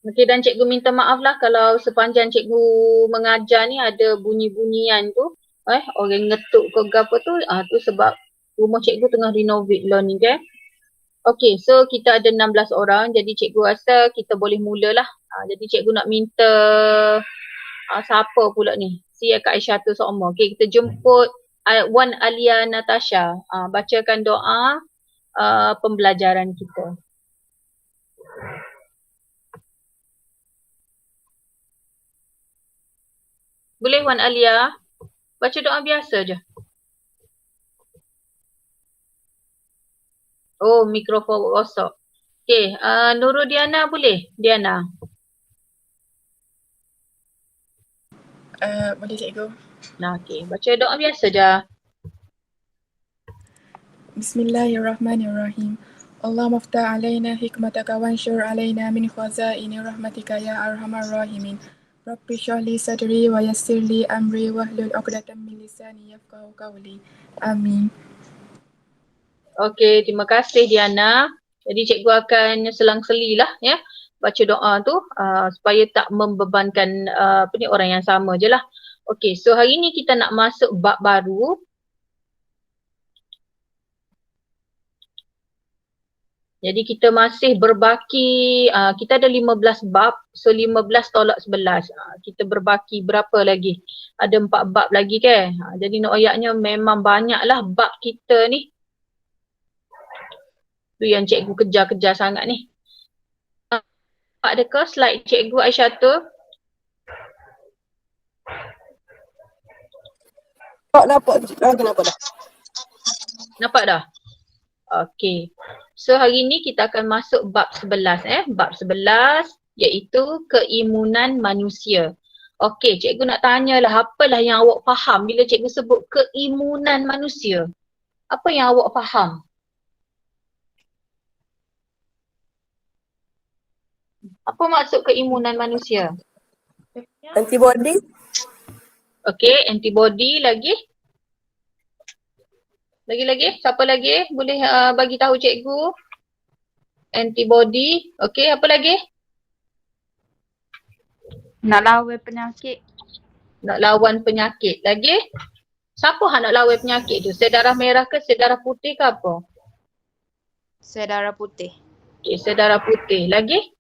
Okey, dan cikgu minta maaf lah kalau sepanjang cikgu mengajar ni ada bunyi-bunyian tu. Orang ngetuk ke apa tu, tu sebab rumah cikgu tengah renovate lah ni kan. Okey, so kita ada 16 orang, jadi cikgu rasa kita boleh mulalah. Jadi cikgu nak minta siapa pula ni? Si Kak Aisyah tu seorang. Okey, kita jemput Wan Alia Natasha. Bacakan doa pembelajaran kita. Boleh Wan Alia? Baca doa biasa je. Oh, mikrofon rosak. Okey, Nurul Diana boleh? Diana. Boleh cikgu. Nah, okey. Baca doa biasa je. Bismillahirrahmanirrahim. Allah maftah alaina hikmataka wanshur alaina min khazaini rahmatika ya arhamar rahimin. Rabbi syrahli sadri wa yassirli amri wahlul 'uqdatam min lisani yafqahu qawli. Amin. Okey, terima kasih Diana. Jadi cikgu akan selang-seli lah ya baca doa tu supaya tak membebankan orang yang sama je lah. Okey, so hari ni kita nak masuk bab baru. Jadi kita masih berbaki, kita ada 15 bab, so 15 tolak 11. Kita berbaki berapa lagi? Ada 4 bab lagi kan? Jadi ayatnya memang banyaklah bab kita ni. Tu yang cikgu kejar-kejar sangat ni. Ada ke slide cikgu Aisyah tu? Nampak dah. Nampak dah? Okey. So hari ni kita akan masuk bab 11 Bab 11 iaitu keimunan manusia. Okey, cikgu nak tanyalah apalah yang awak faham bila cikgu sebut keimunan manusia? Apa yang awak faham? Apa maksud keimunan manusia? Antibody. Okey, antibody lagi? Lagi-lagi? Siapa lagi? Boleh bagi tahu cikgu? Antibody. Okey, apa lagi? Nak lawan penyakit. Nak lawan penyakit. Lagi? Siapa nak lawan penyakit tu? Sel darah merah ke sel darah putih ke apa? Sel darah putih. Okey, sel darah putih. Lagi?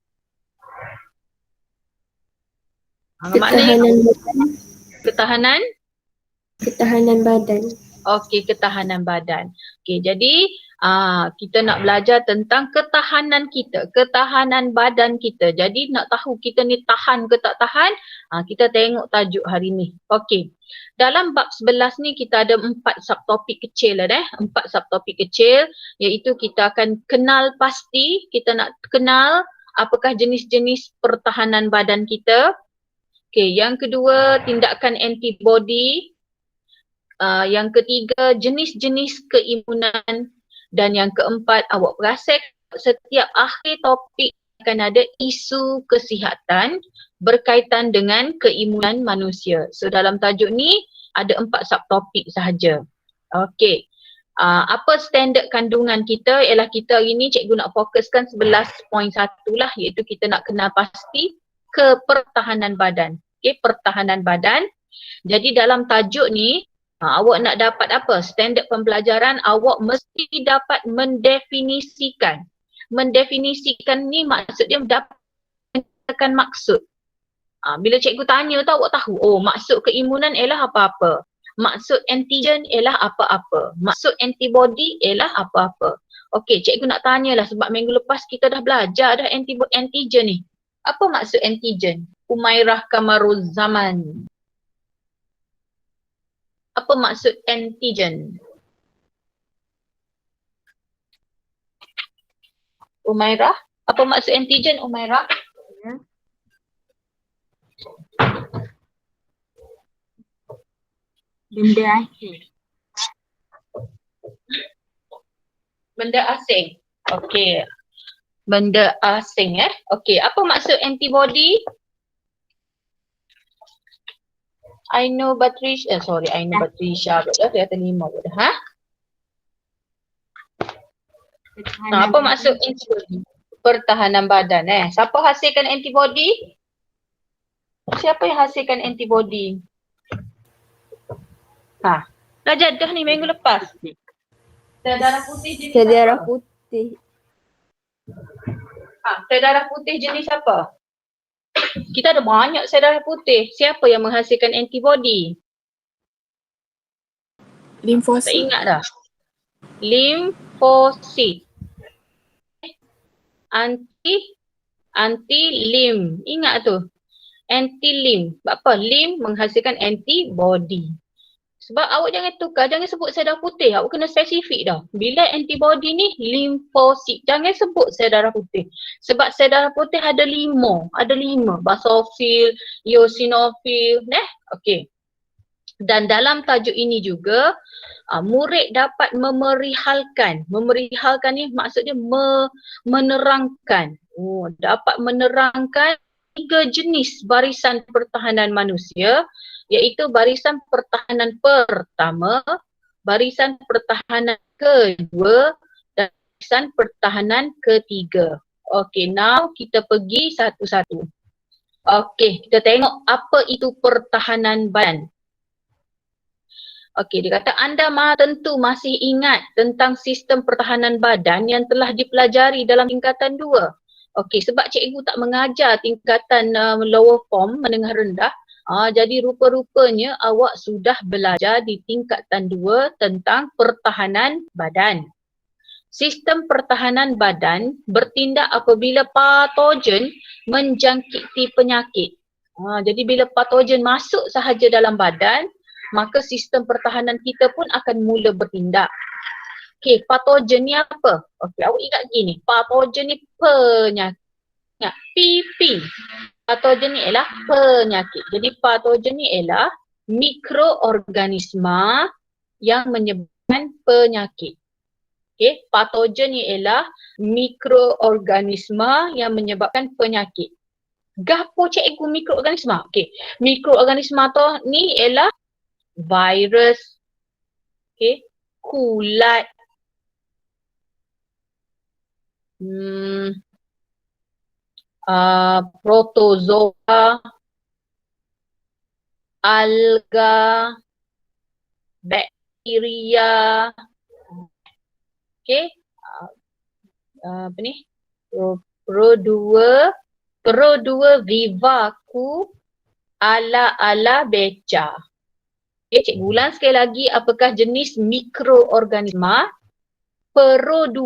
Ketahanan badan. Ketahanan? Ketahanan badan. Okey, ketahanan badan. Okey, jadi kita nak belajar tentang ketahanan kita, ketahanan badan kita. Jadi nak tahu kita ni tahan ke tak tahan, kita tengok tajuk hari ni. Okey. Dalam bab 11 ni kita ada 4 subtopik kecil lah 4 subtopik kecil iaitu kita akan kenal pasti, kita nak kenal apakah jenis-jenis pertahanan badan kita. Okey, yang kedua tindakan antibody. Yang ketiga jenis-jenis keimunan dan yang keempat awak perasan setiap akhir topik akan ada isu kesihatan berkaitan dengan keimunan manusia. So dalam tajuk ni ada 4 subtopik sahaja. Okey. Apa standard kandungan kita ialah kita hari ni cikgu nak fokuskan 11.1 lah iaitu kita nak kenal pasti kepertahanan badan. Okey, pertahanan badan. Jadi dalam tajuk ni awak nak dapat apa? Standard pembelajaran awak mesti dapat mendefinisikan. Mendefinisikan ni maksud dia mendapatkan maksud. Bila cikgu tanya tu awak tahu, oh maksud keimunan ialah apa-apa. Maksud antigen ialah apa-apa. Maksud antibody ialah apa-apa. Okey, cikgu nak tanyalah sebab minggu lepas kita dah belajar dah antigen ni. Apa maksud antigen? Umairah Kamarul Zaman. Apa maksud antigen? Umairah? Apa maksud antigen, Umairah? Benda asing. Benda asing. Okey. Benda asing Okey, apa maksud antibody? I know Batrisha, berarti kata 5 dah. Apa maksud antibody? pertahanan badan. Siapa hasilkan antibody? Siapa yang hasilkan antibody? Belajar dah ni minggu lepas. Sel darah putih jenis Sel darah apa? putih. Sel darah putih jenis apa? Kita ada banyak sel darah putih. Siapa yang menghasilkan antibody? Tak Limfosit. ingat dah. Limfosit. Anti-lim. Ingat tu. Anti-lim. Sebab apa? Lim menghasilkan antibody. Sebab awak jangan tukar, jangan sebut sel darah putih. Awak kena spesifik dah. Bila antibody ni limfosit. Jangan sebut sel darah putih. Sebab sel darah putih ada 5. Ada 5. Basofil, eosinofil. Okey. Dan dalam tajuk ini juga, murid dapat memerihalkan. Memerihalkan ni maksudnya menerangkan. Dapat menerangkan 3 jenis barisan pertahanan manusia, iaitu barisan pertahanan pertama, barisan pertahanan kedua dan barisan pertahanan ketiga. Okey, now kita pergi satu-satu. Okey, kita tengok apa itu pertahanan badan. Okey, dia kata anda tentu masih ingat tentang sistem pertahanan badan yang telah dipelajari dalam tingkatan 2. Okey, sebab cikgu tak mengajar tingkatan lower form, menengah rendah, jadi rupa-rupanya awak sudah belajar di tingkatan 2 tentang pertahanan badan. Sistem pertahanan badan bertindak apabila patogen menjangkiti penyakit. Jadi bila patogen masuk sahaja dalam badan, maka sistem pertahanan kita pun akan mula bertindak. Okey, patogen ni apa? Okey, awak ingat gini, patogen ni penyakit. PP. Patogen ni ialah penyakit. Jadi patogen ni ialah mikroorganisma yang menyebabkan penyakit. Okey, patogen ni ialah mikroorganisma yang menyebabkan penyakit. Gapo cikgu mikroorganisma? Okey, mikroorganisma tu ni ialah virus, kulat, protozoa, alga, bakteria, Pro2 vivaku, ala beca. Cikgu ulang sekali lagi, apakah jenis mikroorganisma? Pro2,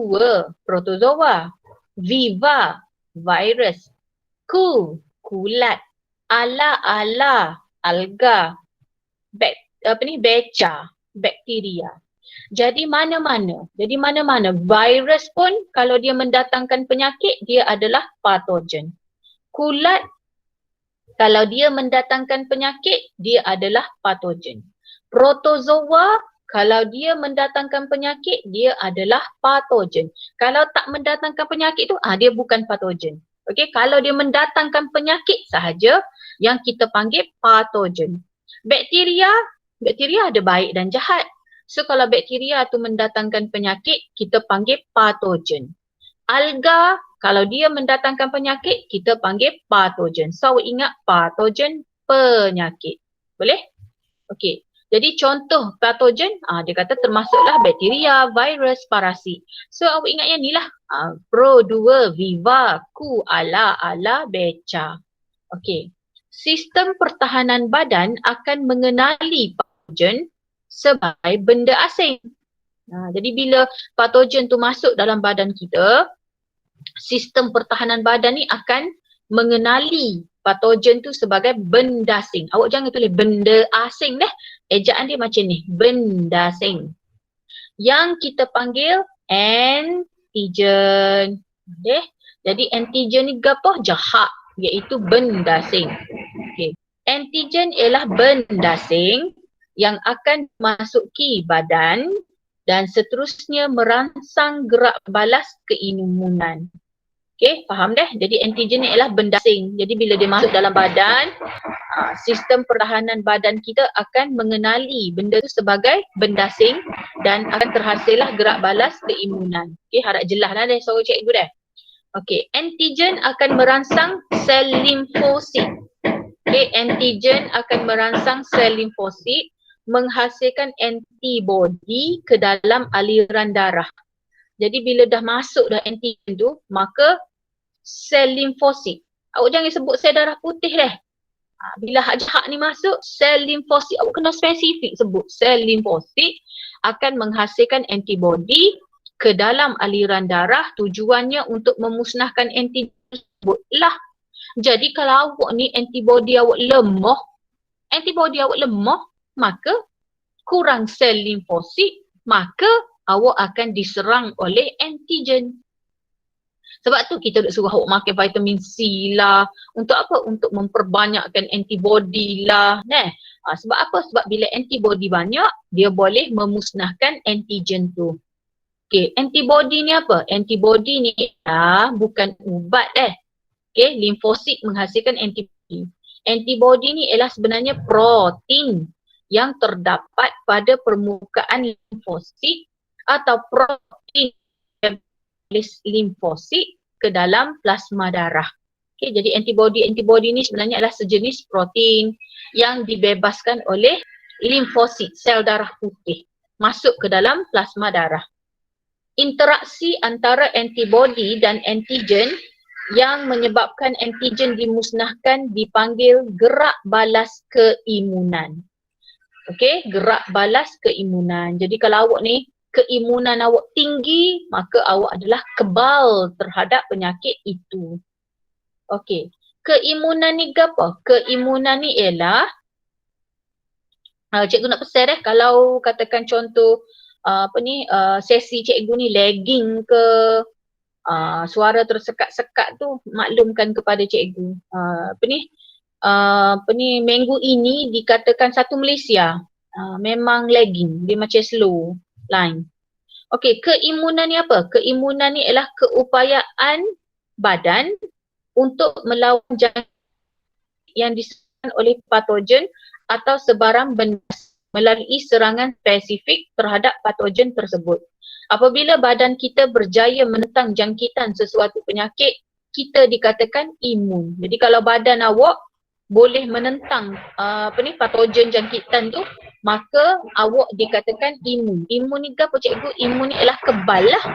protozoa. Viva, virus. Kulat. Ala, alga. Beca, bakteria. Jadi mana-mana virus pun kalau dia mendatangkan penyakit, dia adalah patogen. Kulat, kalau dia mendatangkan penyakit, dia adalah patogen. Protozoa, kalau dia mendatangkan penyakit, dia adalah patogen. Kalau tak mendatangkan penyakit tu, dia bukan patogen. Okey, kalau dia mendatangkan penyakit sahaja, yang kita panggil patogen. Bakteria ada baik dan jahat. So kalau bakteria tu mendatangkan penyakit, kita panggil patogen. Alga, kalau dia mendatangkan penyakit, kita panggil patogen. So ingat patogen, penyakit. Boleh? Okey. Jadi contoh patogen, dia kata termasuklah bakteria, virus, parasit. So awak ingat yang ni lah. Pro2, viva, ala, beca. Okey. Sistem pertahanan badan akan mengenali patogen sebagai benda asing. Jadi bila patogen tu masuk dalam badan kita, sistem pertahanan badan ni akan mengenali patogen tu sebagai benda asing. Awak jangan tulis benda asing dah. Ejaan dia macam ni, benda asing. Yang kita panggil antigen. Okay. Jadi antigen ni gapo? Jahat, iaitu benda asing. Okay. Antigen ialah benda asing yang akan masuki badan dan seterusnya merangsang gerak balas keimunan. Okey, faham dah? Jadi antigen ni ialah benda asing. Jadi bila dia masuk dalam badan, sistem pertahanan badan kita akan mengenali benda tu sebagai benda asing dan akan terhasillah gerak balas keimunan. Okey, harap jelas lah suara cikgu dah. Okey, antigen akan merangsang sel limfosit. Okey, antigen akan merangsang sel limfosit menghasilkan antibodi ke dalam aliran darah. Jadi bila dah masuk dah antigen tu, maka sel limfosit, awak jangan sebut sel darah putih deh. Bila hak ni masuk, sel limfosit, awak kena spesifik sebut sel limfosit akan menghasilkan antibodi ke dalam aliran darah, tujuannya untuk memusnahkan antigen tersebut lah. Jadi kalau awak ni antibodi awak lemah, maka kurang sel limfosit, maka awak akan diserang oleh antigen. Sebab tu kita duk suruh awak makan vitamin C lah. Untuk apa? Untuk memperbanyakkan antibodi lah. Sebab apa? Sebab bila antibodi banyak, dia boleh memusnahkan antigen tu. Okay, antibodi ni apa? Antibodi ni bukan ubat Okay, limfosit menghasilkan antibodi. Antibodi ni ialah sebenarnya protein yang terdapat pada permukaan limfosit atau protein limfosit ke dalam plasma darah. Okay, jadi antibodi ni sebenarnya adalah sejenis protein yang dibebaskan oleh limfosit, sel darah putih, masuk ke dalam plasma darah. Interaksi antara antibodi dan antigen yang menyebabkan antigen dimusnahkan dipanggil gerak balas keimunan. Okey, gerak balas keimunan. Jadi kalau awak ni keimunan awak tinggi, maka awak adalah kebal terhadap penyakit itu. Okey, keimunan ni apa? Keimunan ni ialah cikgu nak pesan kalau katakan contoh sesi cikgu ni lagging ke, suara tersekat-sekat tu, maklumkan kepada cikgu. Minggu ini dikatakan satu Malaysia memang lagging, dia macam slow line. Okey, keimunan ni apa? Keimunan ni ialah keupayaan badan untuk melawan jangkit yang disebabkan oleh patogen atau sebarang benda melalui serangan spesifik terhadap patogen tersebut. Apabila badan kita berjaya menentang jangkitan sesuatu penyakit, kita dikatakan imun. Jadi kalau badan awak boleh menentang patogen jangkitan tu, maka awak dikatakan imun. Imun ni apa cikgu? Imun ni ialah kebal lah.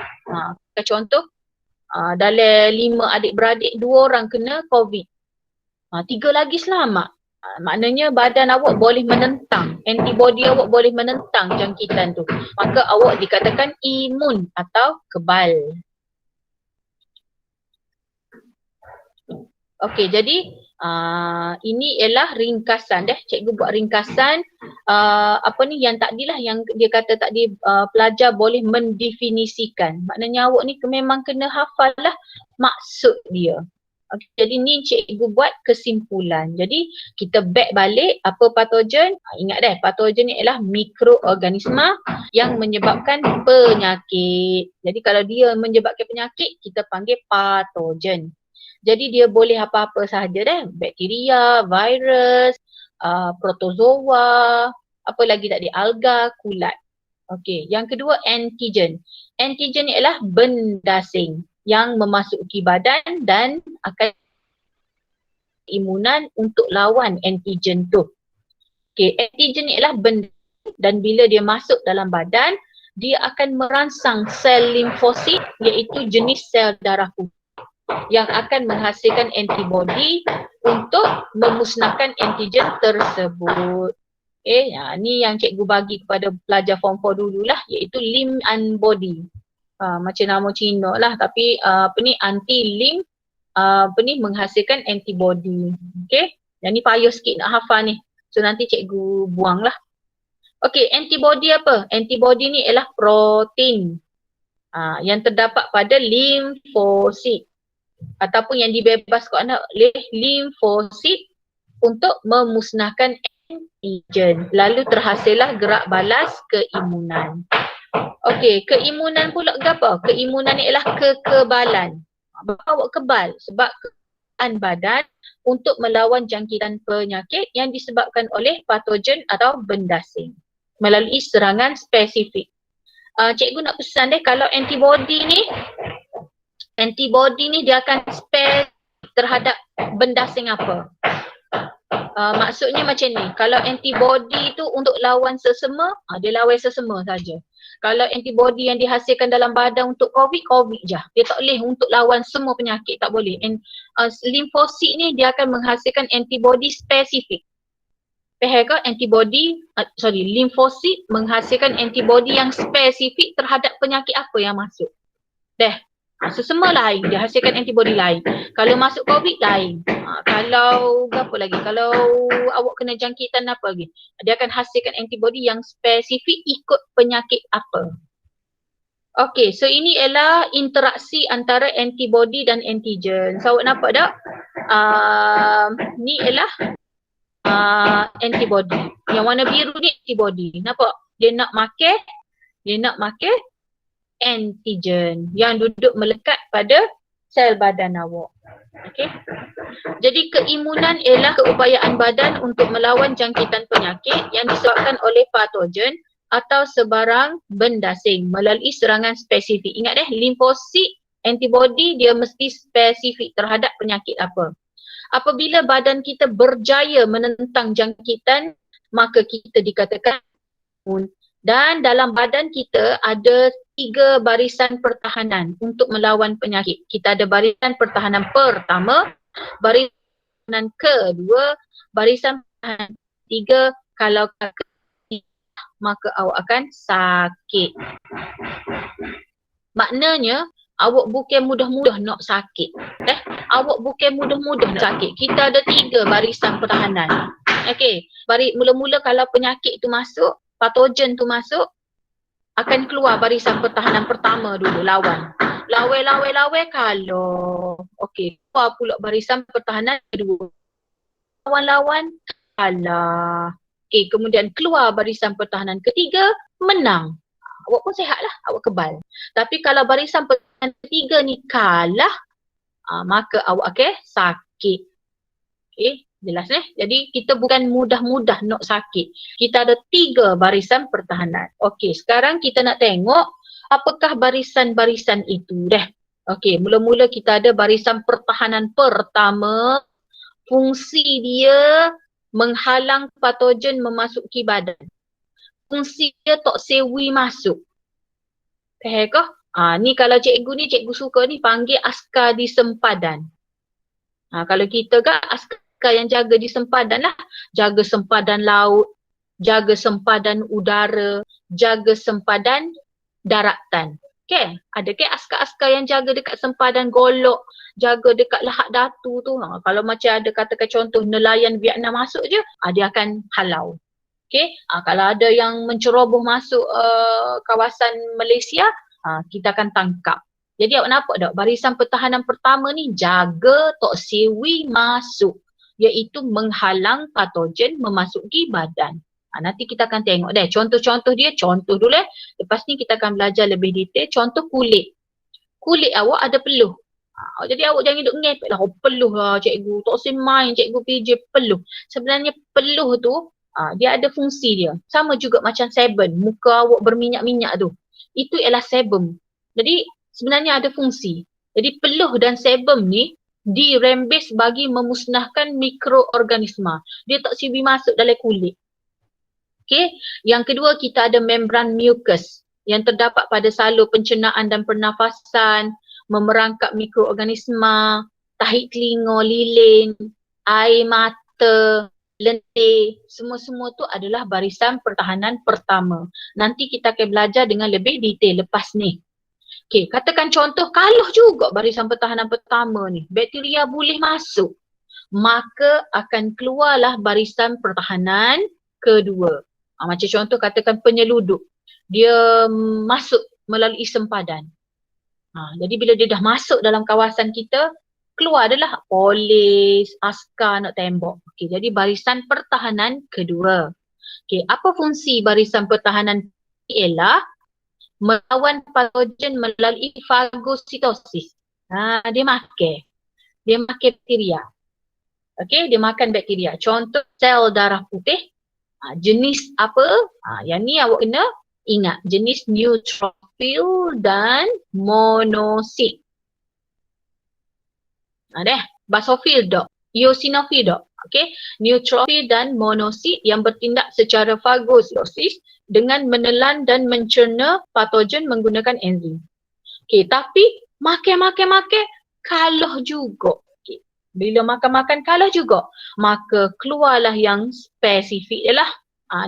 Contoh, dalam 5 adik-beradik 2 orang kena COVID. 3 lagi selamat. Maknanya badan awak boleh menentang, antibodi awak boleh menentang jangkitan tu. Maka awak dikatakan imun atau kebal. Okey, jadi ini ialah ringkasan cikgu buat ringkasan yang tadilah yang dia kata tadi pelajar boleh mendefinisikan. Maknanya awak ni memang kena hafal lah maksud dia. Okay, jadi ni cikgu buat kesimpulan. Jadi kita back balik apa patogen. Ingat patogen ni ialah mikroorganisma yang menyebabkan penyakit. Jadi kalau dia menyebabkan penyakit, kita panggil patogen. Jadi dia boleh apa-apa sahaja bakteria, virus, protozoa, apa lagi tadi, alga, kulat. Okey, yang kedua antigen. Antigen ni ialah benda asing yang memasuki badan dan akan imunan untuk lawan antigen tu. Okey, antigen ni ialah benda dan bila dia masuk dalam badan, dia akan merangsang sel limfosit iaitu jenis sel darah putih yang akan menghasilkan antibodi untuk memusnahkan antigen tersebut. Ni yang cikgu bagi kepada pelajar form 4 dululah, iaitu lim antibody. Macam nama Cina lah, tapi anti-lim menghasilkan antibodi. Okey, yang ni payah sikit nak hafal ni. So nanti cikgu buang lah. Okey, antibodi apa? Antibodi ni ialah protein yang terdapat pada limfosit ataupun yang dibebaskan oleh limfosit untuk memusnahkan antigen. Lalu terhasillah gerak balas keimunan. Okey, keimunan pula apa? Keimunan ni ialah kekebalan. Awak kebal sebab kekebalan badan untuk melawan jangkitan penyakit yang disebabkan oleh patogen atau benda asing melalui serangan spesifik. Cikgu nak pesan kalau antibodi ni Antibody ni dia akan spare terhadap benda sing apa. Maksudnya macam ni, kalau antibody tu untuk lawan sesama, dia lawan sesama saja. Kalau antibody yang dihasilkan dalam badan untuk COVID je. Dia tak boleh untuk lawan semua penyakit, tak boleh. Limfosit ni dia akan menghasilkan antibody spesifik. Faham ke? Limfosit menghasilkan antibody yang spesifik terhadap penyakit apa yang masuk. Sesama lain, dia hasilkan antibody lain. Kalau masuk COVID lain. Kalau apa lagi? Kalau awak kena jangkitan apa lagi? Dia akan hasilkan antibody yang spesifik ikut penyakit apa. Okey, so ini ialah interaksi antara antibody dan antigen. So awak nampak tak? Ni ialah antibody. Yang warna biru ni antibody. Nampak? Dia nak makan antigen yang duduk melekat pada sel badan awak. Okey. Jadi keimunan ialah keupayaan badan untuk melawan jangkitan penyakit yang disebabkan oleh patogen atau sebarang benda asing melalui serangan spesifik. Ingat limfosit antibody dia mesti spesifik terhadap penyakit apa. Apabila badan kita berjaya menentang jangkitan, maka kita dikatakan imun. Dan dalam badan kita ada 3 barisan pertahanan untuk melawan penyakit. Kita ada barisan pertahanan pertama, barisan pertahanan kedua, barisan pertahanan ketiga. Kalau maka awak akan sakit. Maknanya awak bukan mudah-mudah nak sakit. Awak bukan mudah-mudah nak sakit. Kita ada 3 barisan pertahanan. Okey, mula-mula kalau penyakit tu masuk, patogen tu masuk, akan keluar barisan pertahanan pertama dulu, lawan. Lawan kalau. Okey, keluar pula barisan pertahanan kedua. Lawan, kalah. Okey, kemudian keluar barisan pertahanan ketiga, menang. Awak pun sihat lah, awak kebal. Tapi kalau barisan pertahanan ketiga ni kalah, maka awak akan sakit. Okey, jelas Jadi kita bukan mudah-mudah nak sakit. Kita ada 3 barisan pertahanan. Okey, sekarang kita nak tengok apakah barisan-barisan itu Okey, mula-mula kita ada barisan pertahanan pertama. Fungsi dia menghalang patogen memasuki badan. Fungsi dia tak sewi masuk. Faham ke? Ni kalau cikgu suka ni panggil askar di sempadan. Kalau kita askar yang jaga di sempadan lah. Jaga sempadan laut, jaga sempadan udara, jaga sempadan daratan. Okay? Ada askar-askar yang jaga dekat sempadan golok, jaga dekat lahad datu tu. Kalau macam ada katakan contoh nelayan Vietnam masuk je, dia akan halau. Okay? Kalau ada yang menceroboh masuk kawasan Malaysia, kita akan tangkap. Jadi awak nampak tak? Barisan pertahanan pertama ni jaga tok siwi masuk. Iaitu menghalang patogen memasuki badan. Nanti kita akan tengok contoh-contoh dia. Contoh dulu Lepas ni kita akan belajar lebih detail. Contoh kulit. Kulit awak ada peluh. Jadi awak jangan duduk ngepek lah. Peluh lah cikgu. Tak usah main cikgu PJ peluh. Sebenarnya peluh tu dia ada fungsi dia. Sama juga macam sebum. Muka awak berminyak-minyak tu. Itu ialah sebum. Jadi sebenarnya ada fungsi. Jadi peluh dan sebum ni dirembes bagi memusnahkan mikroorganisma. Dia tak sibi masuk dalam kulit. Okey. Yang kedua kita ada membran mucus yang terdapat pada salur pencernaan dan pernafasan, memerangkap mikroorganisma, tahi telinga, lilin, air mata, lendir. Semua-semua tu adalah barisan pertahanan pertama. Nanti kita akan belajar dengan lebih detail lepas ni. Okey, katakan contoh kalah juga barisan pertahanan pertama ni. Bakteria boleh masuk. Maka akan keluarlah barisan pertahanan kedua. Macam contoh katakan penyeludup. Dia masuk melalui sempadan. Jadi bila dia dah masuk dalam kawasan kita, keluar adalah polis, askar nak tembak. Okey, jadi barisan pertahanan kedua. Okey, apa fungsi barisan pertahanan ialah melawan patogen melalui fagositosis. Dia makan bakteria. Okey, dia makan bakteria. Contoh sel darah putih. Jenis apa? Yang ni awak kena ingat. Jenis neutrophil dan monosit. Basofil dok, eosinofil dok. Okey, neutrofil dan monosit yang bertindak secara fagositosis dengan menelan dan mencerna patogen menggunakan enzim. Okey, tapi makan kalah juga. Okey. Bila makan kalah juga, maka keluarlah yang spesifik dia lah.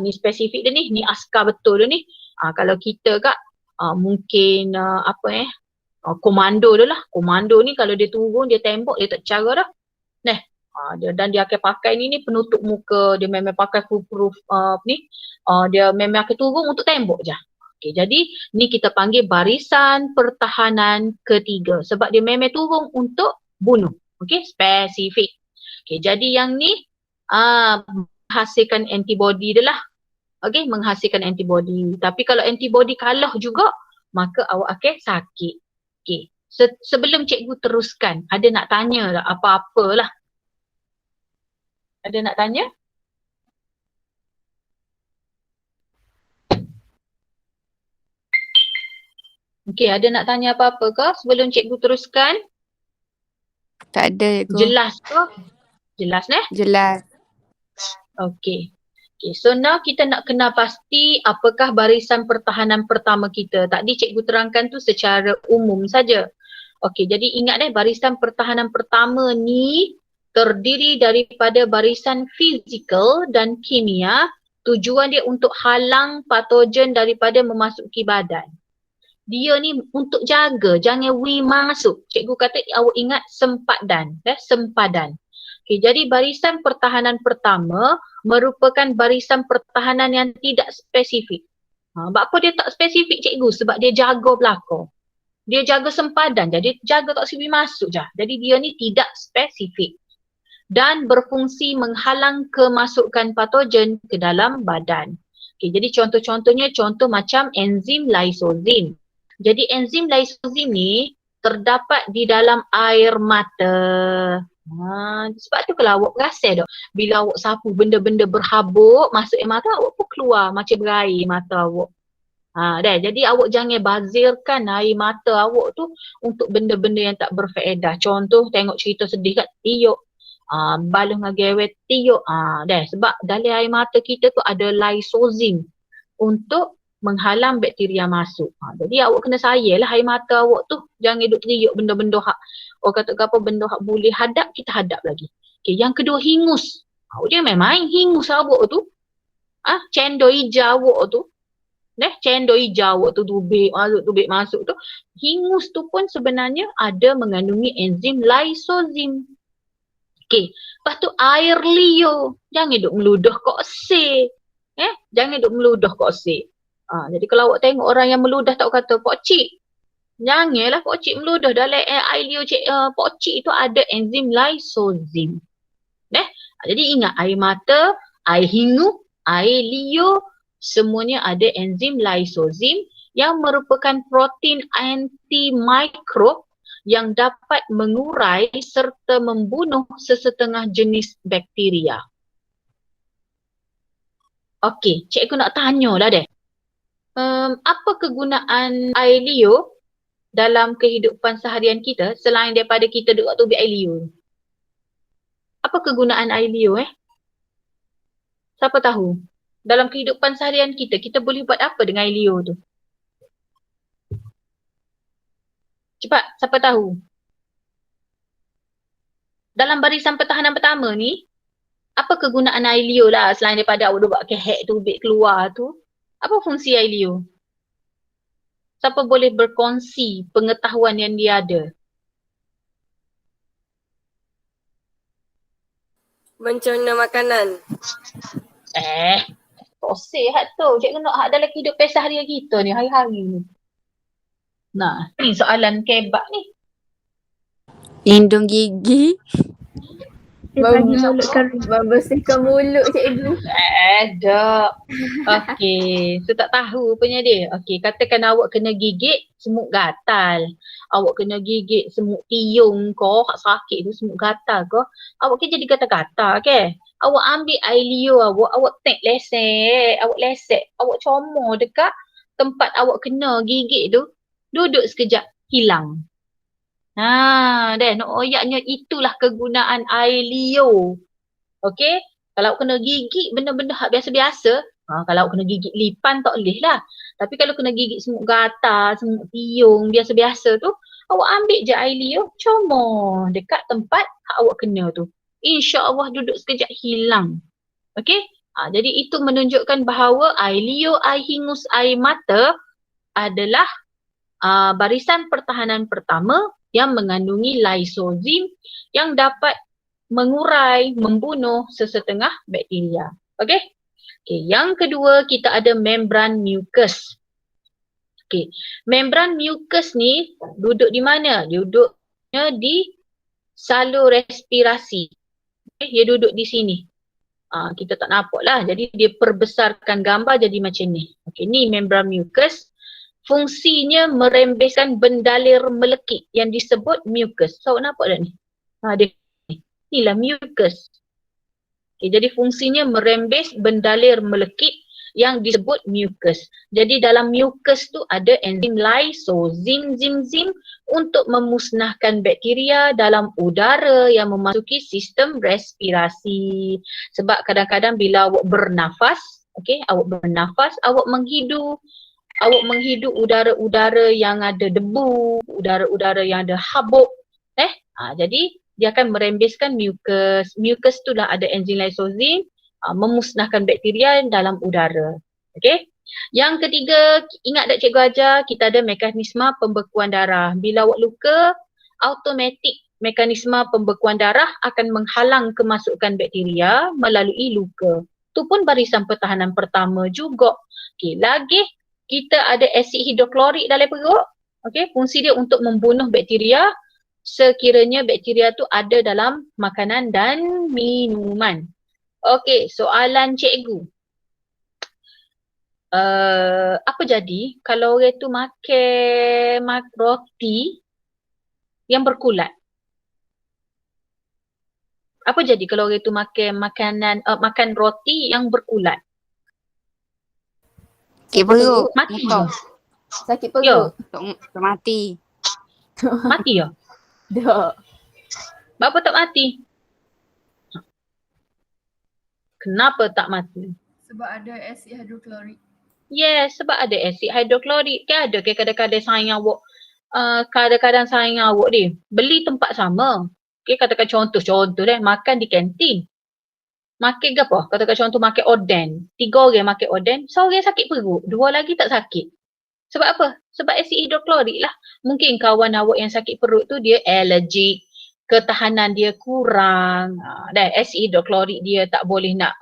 Ni spesifik dia ni askar betul dia ni. Kalau kita kat mungkin komando dia lah. Komando ni kalau dia turun, dia tembak, dia tak cara dah. Dan dia akan pakai ni penutup muka, dia memang pakai foolproof dia memang akan turun untuk tembak je. Okey, jadi ni kita panggil barisan pertahanan ketiga sebab dia memang turun untuk bunuh. Okey, spesifik. Okey, jadi yang ni menghasilkan antibody dia lah. Okey, menghasilkan antibody. Tapi kalau antibody kalah juga, maka awak akan sakit. Okey, sebelum cikgu teruskan, ada nak tanya tak apa-apa lah? Ada nak tanya? Okey, ada nak tanya apa-apa ke sebelum cikgu teruskan? Tak ada, cikgu. Jelas ke? Jelas ne? Jelas. Okey. So now kita nak kenal pasti apakah barisan pertahanan pertama kita. Tadi cikgu terangkan tu secara umum saja. Okey, jadi ingat barisan pertahanan pertama ni terdiri daripada barisan fizikal dan kimia. Tujuan dia untuk halang patogen daripada memasuki badan. Dia ni untuk jaga, jangan masuk. Cikgu kata awak ingat sempadan. Sempadan. Okay, jadi barisan pertahanan pertama merupakan barisan pertahanan yang tidak spesifik. Apa dia tak spesifik cikgu? Sebab dia jaga belakang. Dia jaga sempadan, jadi jaga tak siwi masuk je. Jadi dia ni tidak spesifik. Dan berfungsi menghalang kemasukan patogen ke dalam badan. Okay, jadi contoh-contohnya macam enzim lysozim. Jadi enzim lysozim ni terdapat di dalam air mata. Sebab tu kalau awak perasan bila awak sapu benda-benda berhabuk masuk air mata, awak pun keluar macam berair mata awak. Jadi awak jangan bazirkan air mata awak tu untuk benda-benda yang tak berfaedah. Contoh tengok cerita sedih kat tiuk. Baluh dengan gewet tiuk. Sebab dalam air mata kita tu ada lysozim untuk menghalang bakteria masuk. Jadi awak kena sayalah air mata awak tu. Jangan duk tiuk benda-benda hak orang kata apa benda hak boleh hadap, kita hadap lagi. Okay, yang kedua hingus. Awak jangan main hingus awak tu. Cendol hijau awak tu. Cendol hijau awak tu tubik masuk tu. Hingus tu pun sebenarnya ada mengandungi enzim lysozim. Okey, lepas tu air liur. Jangan duk meludah kat air. Jangan duk meludah kat air. Jadi kalau awak tengok orang yang meludah tak kata Pak Cik. Janganlah Pak Cik meludah dalam air liur Pak Cik tu ada enzim lysozim. Jadi ingat air mata, air hingu, air liur semuanya ada enzim lysozim yang merupakan protein antimikrob yang dapat mengurai serta membunuh sesetengah jenis bakteria. Okey, cikgu nak tanya lah apa kegunaan air liur dalam kehidupan seharian kita selain daripada kita duduk tubik air liur? Apa kegunaan air liur Siapa tahu? Dalam kehidupan seharian kita, kita boleh buat apa dengan air liur tu? Cepat, siapa tahu? Dalam barisan pertahanan pertama ni, apa kegunaan air liur lah selain daripada awak buat kehek tubik keluar tu? Apa fungsi air liur? Siapa boleh berkongsi pengetahuan yang dia ada? Mencerna makanan. Tak sihat tu. Cikgu nak hak dalam kehidupan seharian kita ni, hari-hari ni. Nah, ni soalan kebab ni. Lindung gigi. Membersihkan mulut cikgu. Dah. Okey, so tak tahu punya dia. Okey, katakan awak kena gigit semut gatal. Awak kena gigit semut tiung ke, hak sakit tu semut gatal ke. Awak kan jadi gatal-gatal ke. Awak ambil air liur awak tek lesek, awak comor dekat tempat awak kena gigit tu. Duduk sekejap, hilang. Dan oyaknya itulah kegunaan air liur. Okey, kalau kena gigit benda-benda hak biasa-biasa, kalau kena gigit lipan tak boleh lah. Tapi kalau kena gigit semut gatal, semut tiung biasa-biasa tu, awak ambil je air liur, comot dekat tempat hak awak kena tu. InsyaAllah duduk sekejap hilang. Okey, jadi itu menunjukkan bahawa air liur, air hingus, air mata adalah barisan pertahanan pertama yang mengandungi lysosome yang dapat mengurai, membunuh sesetengah bakteria. Okey? Okay. Yang kedua, kita ada membran mucus. Okey. Membran mucus ni duduk di mana? Duduknya di salur respirasi. Okay. Dia duduk di sini. Kita tak nampak lah. Jadi dia perbesarkan gambar jadi macam ni. Okey, ni membran mucus. Fungsinya merembeskan bendalir melekit yang disebut mucus. So, nampak tak ni? Dia inilah mucus. Okay, jadi fungsinya merembes bendalir melekit yang disebut mucus. Jadi dalam mucus tu ada enzim lysosome untuk memusnahkan bakteria dalam udara yang memasuki sistem respirasi. Sebab kadang-kadang bila awak bernafas, awak bernafas, awak menghidu udara-udara yang ada debu, udara-udara yang ada habuk. Jadi dia akan merembeskan mucus. Mucus tu lah ada enzim lysosome memusnahkan bakteria dalam udara. Okey. Yang ketiga, ingat tak cikgu ajar, kita ada mekanisme pembekuan darah. Bila awak luka, automatik mekanisme pembekuan darah akan menghalang kemasukan bakteria melalui luka. Tu pun barisan pertahanan pertama juga. Okey, lagi kita ada asid hidroklorik dalam perut. Okey, fungsi dia untuk membunuh bakteria sekiranya bakteria tu ada dalam makanan dan minuman. Okey, soalan cikgu. Apa jadi kalau orang tu makan roti yang berkulat? Apa jadi kalau orang tu makan roti yang berkulat? Sakit perut. Mati. Sakit perut. Tak mati. Mati ya? Tak. Kenapa tak mati? Kenapa tak mati? Sebab ada asid hidroklorik. Yes, sebab ada asid hidroklorik. Ada ke kadang-kadang sayang awak ni beli tempat sama. Katakan contoh deh, makan di kantin. Makan ke apa? Katakan contoh makan oden. 3 orang makan oden, seorang sakit perut, 2 lagi tak sakit. Sebab apa? Sebab asid hidroklorik lah. Mungkin kawan awak yang sakit perut tu dia allergic, ketahanan dia kurang. Dan asid hidroklorik dia tak boleh nak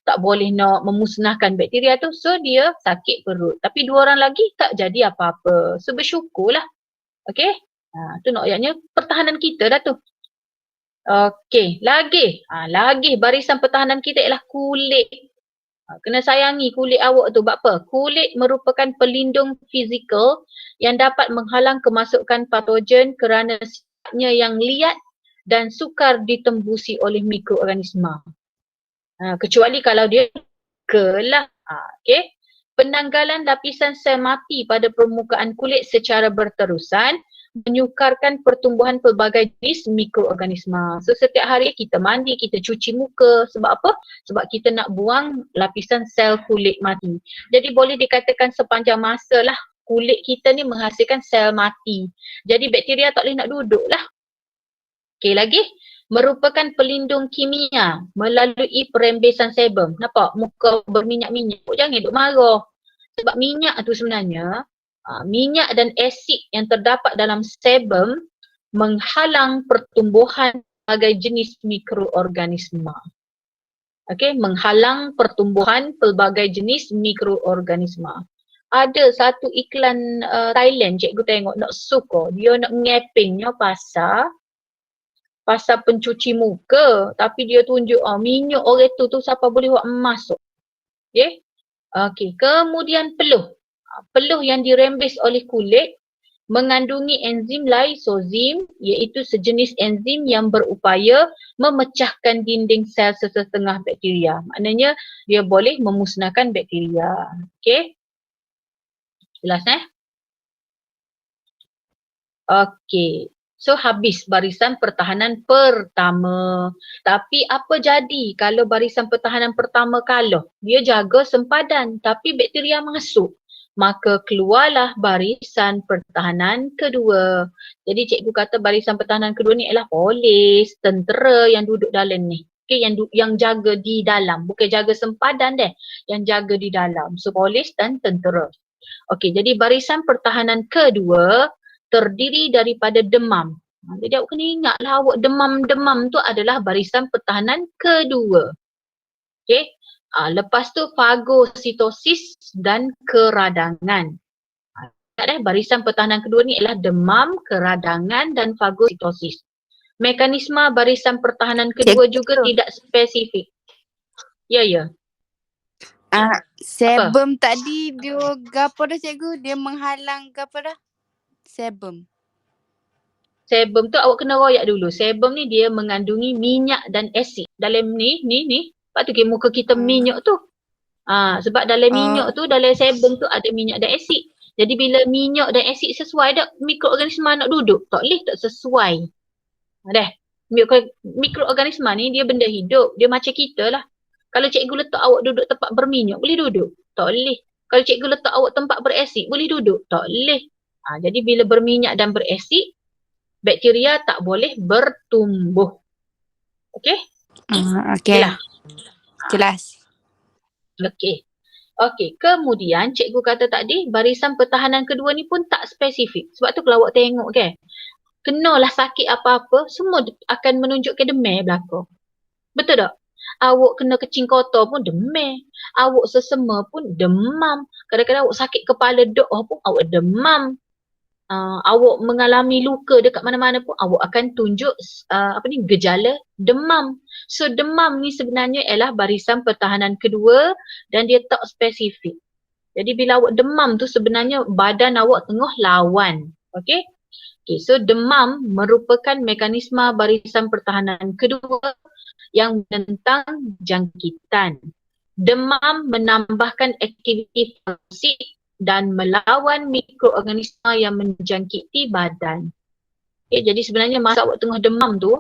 tak boleh nak memusnahkan bakteria tu, so dia sakit perut. Tapi 2 orang lagi tak jadi apa-apa. So bersyukurlah. Okey? Tu ayatnya pertahanan kita dah tu. Okey, lagi barisan pertahanan kita ialah kulit. Kena sayangi kulit awak tu. Sebab apa? Kulit merupakan pelindung fizikal yang dapat menghalang kemasukan patogen kerana sifatnya yang liat dan sukar ditembusi oleh mikroorganisma. Kecuali kalau dia kelah. Okey. Penanggalan lapisan sel mati pada permukaan kulit secara berterusan menyukarkan pertumbuhan pelbagai jenis mikroorganisma. So setiap hari kita mandi, kita cuci muka. Sebab apa? Sebab kita nak buang lapisan sel kulit mati. Jadi boleh dikatakan sepanjang masa lah kulit kita ni menghasilkan sel mati. Jadi bakteria tak boleh nak duduk lah. Okey, lagi merupakan pelindung kimia melalui perembesan sebum. Nampak? Muka berminyak-minyak. Jangan duk marah. Sebab minyak tu sebenarnya minyak dan asid yang terdapat dalam sebum menghalang pertumbuhan pelbagai jenis mikroorganisma. Okey, menghalang pertumbuhan pelbagai jenis mikroorganisma. Ada satu iklan Thailand cikgu tengok nak suka, dia nak ngepingnya pasal pencuci muka, tapi dia tunjuk minyak orang tu siapa boleh buat masuk. Okey. Okey, kemudian peluh. Peluh yang dirembes oleh kulit mengandungi enzim lysosome, iaitu sejenis enzim yang berupaya memecahkan dinding sel sesetengah bakteria. Maknanya dia boleh memusnahkan bakteria. Okey. Jelas Okey. So habis barisan pertahanan pertama. Tapi apa jadi kalau barisan pertahanan pertama kalah? Dia jaga sempadan tapi bakteria masuk. Maka keluarlah barisan pertahanan kedua. Jadi cikgu kata barisan pertahanan kedua ni ialah polis, tentera yang duduk dalam ni. Okay, yang jaga di dalam. Bukan jaga sempadan deh. Yang jaga di dalam. So polis dan tentera. Okey, jadi barisan pertahanan kedua terdiri daripada demam. Jadi awak kena ingatlah awak demam-demam tu adalah barisan pertahanan kedua. Okey. Lepas tu fagositosis dan keradangan. Ingat barisan pertahanan kedua ni ialah demam, keradangan dan fagositosis. Mekanisme barisan pertahanan kedua juga tidak spesifik. Ya. Sebum tadi dia gapo dah cikgu? Dia menghalang gapo dah? Sebum. Sebum tu awak kena royak dulu. Sebum ni dia mengandungi minyak dan asid. Dalam ni. Lepas tu muka kita minyak tu. Sebab dalam minyak tu, dalam sebum tu ada minyak dan asid. Jadi bila minyak dan asid sesuai tak mikroorganisma nak duduk? Tak boleh, tak sesuai. Mikroorganisma ni dia benda hidup. Dia macam kita lah. Kalau cikgu letak awak duduk tempat berminyak, boleh duduk? Tak boleh. Kalau cikgu letak awak tempat berasid, boleh duduk? Tak boleh. Jadi bila berminyak dan berasid, bakteria tak boleh bertumbuh. Okey? Okey. Jelas. Okey. Kemudian cikgu kata tadi barisan pertahanan kedua ni pun tak spesifik. Sebab tu kalau awak tengok kenalah sakit apa-apa, semua akan menunjukkan demam belakang. Betul tak? Awak kena kecing kotor pun demam. Awak sesema pun demam. Kadang-kadang awak sakit kepala doa pun awak demam. Awak mengalami luka dekat mana-mana pun awak akan tunjuk gejala demam. So demam ni sebenarnya ialah barisan pertahanan kedua dan dia tak spesifik. Jadi bila awak demam tu sebenarnya badan awak tengah lawan. Okey, so demam merupakan mekanisme barisan pertahanan kedua yang menentang jangkitan. Demam menambahkan aktiviti fagositosis dan melawan mikroorganisma yang menjangkiti badan. Jadi sebenarnya masa awak tengah demam tu,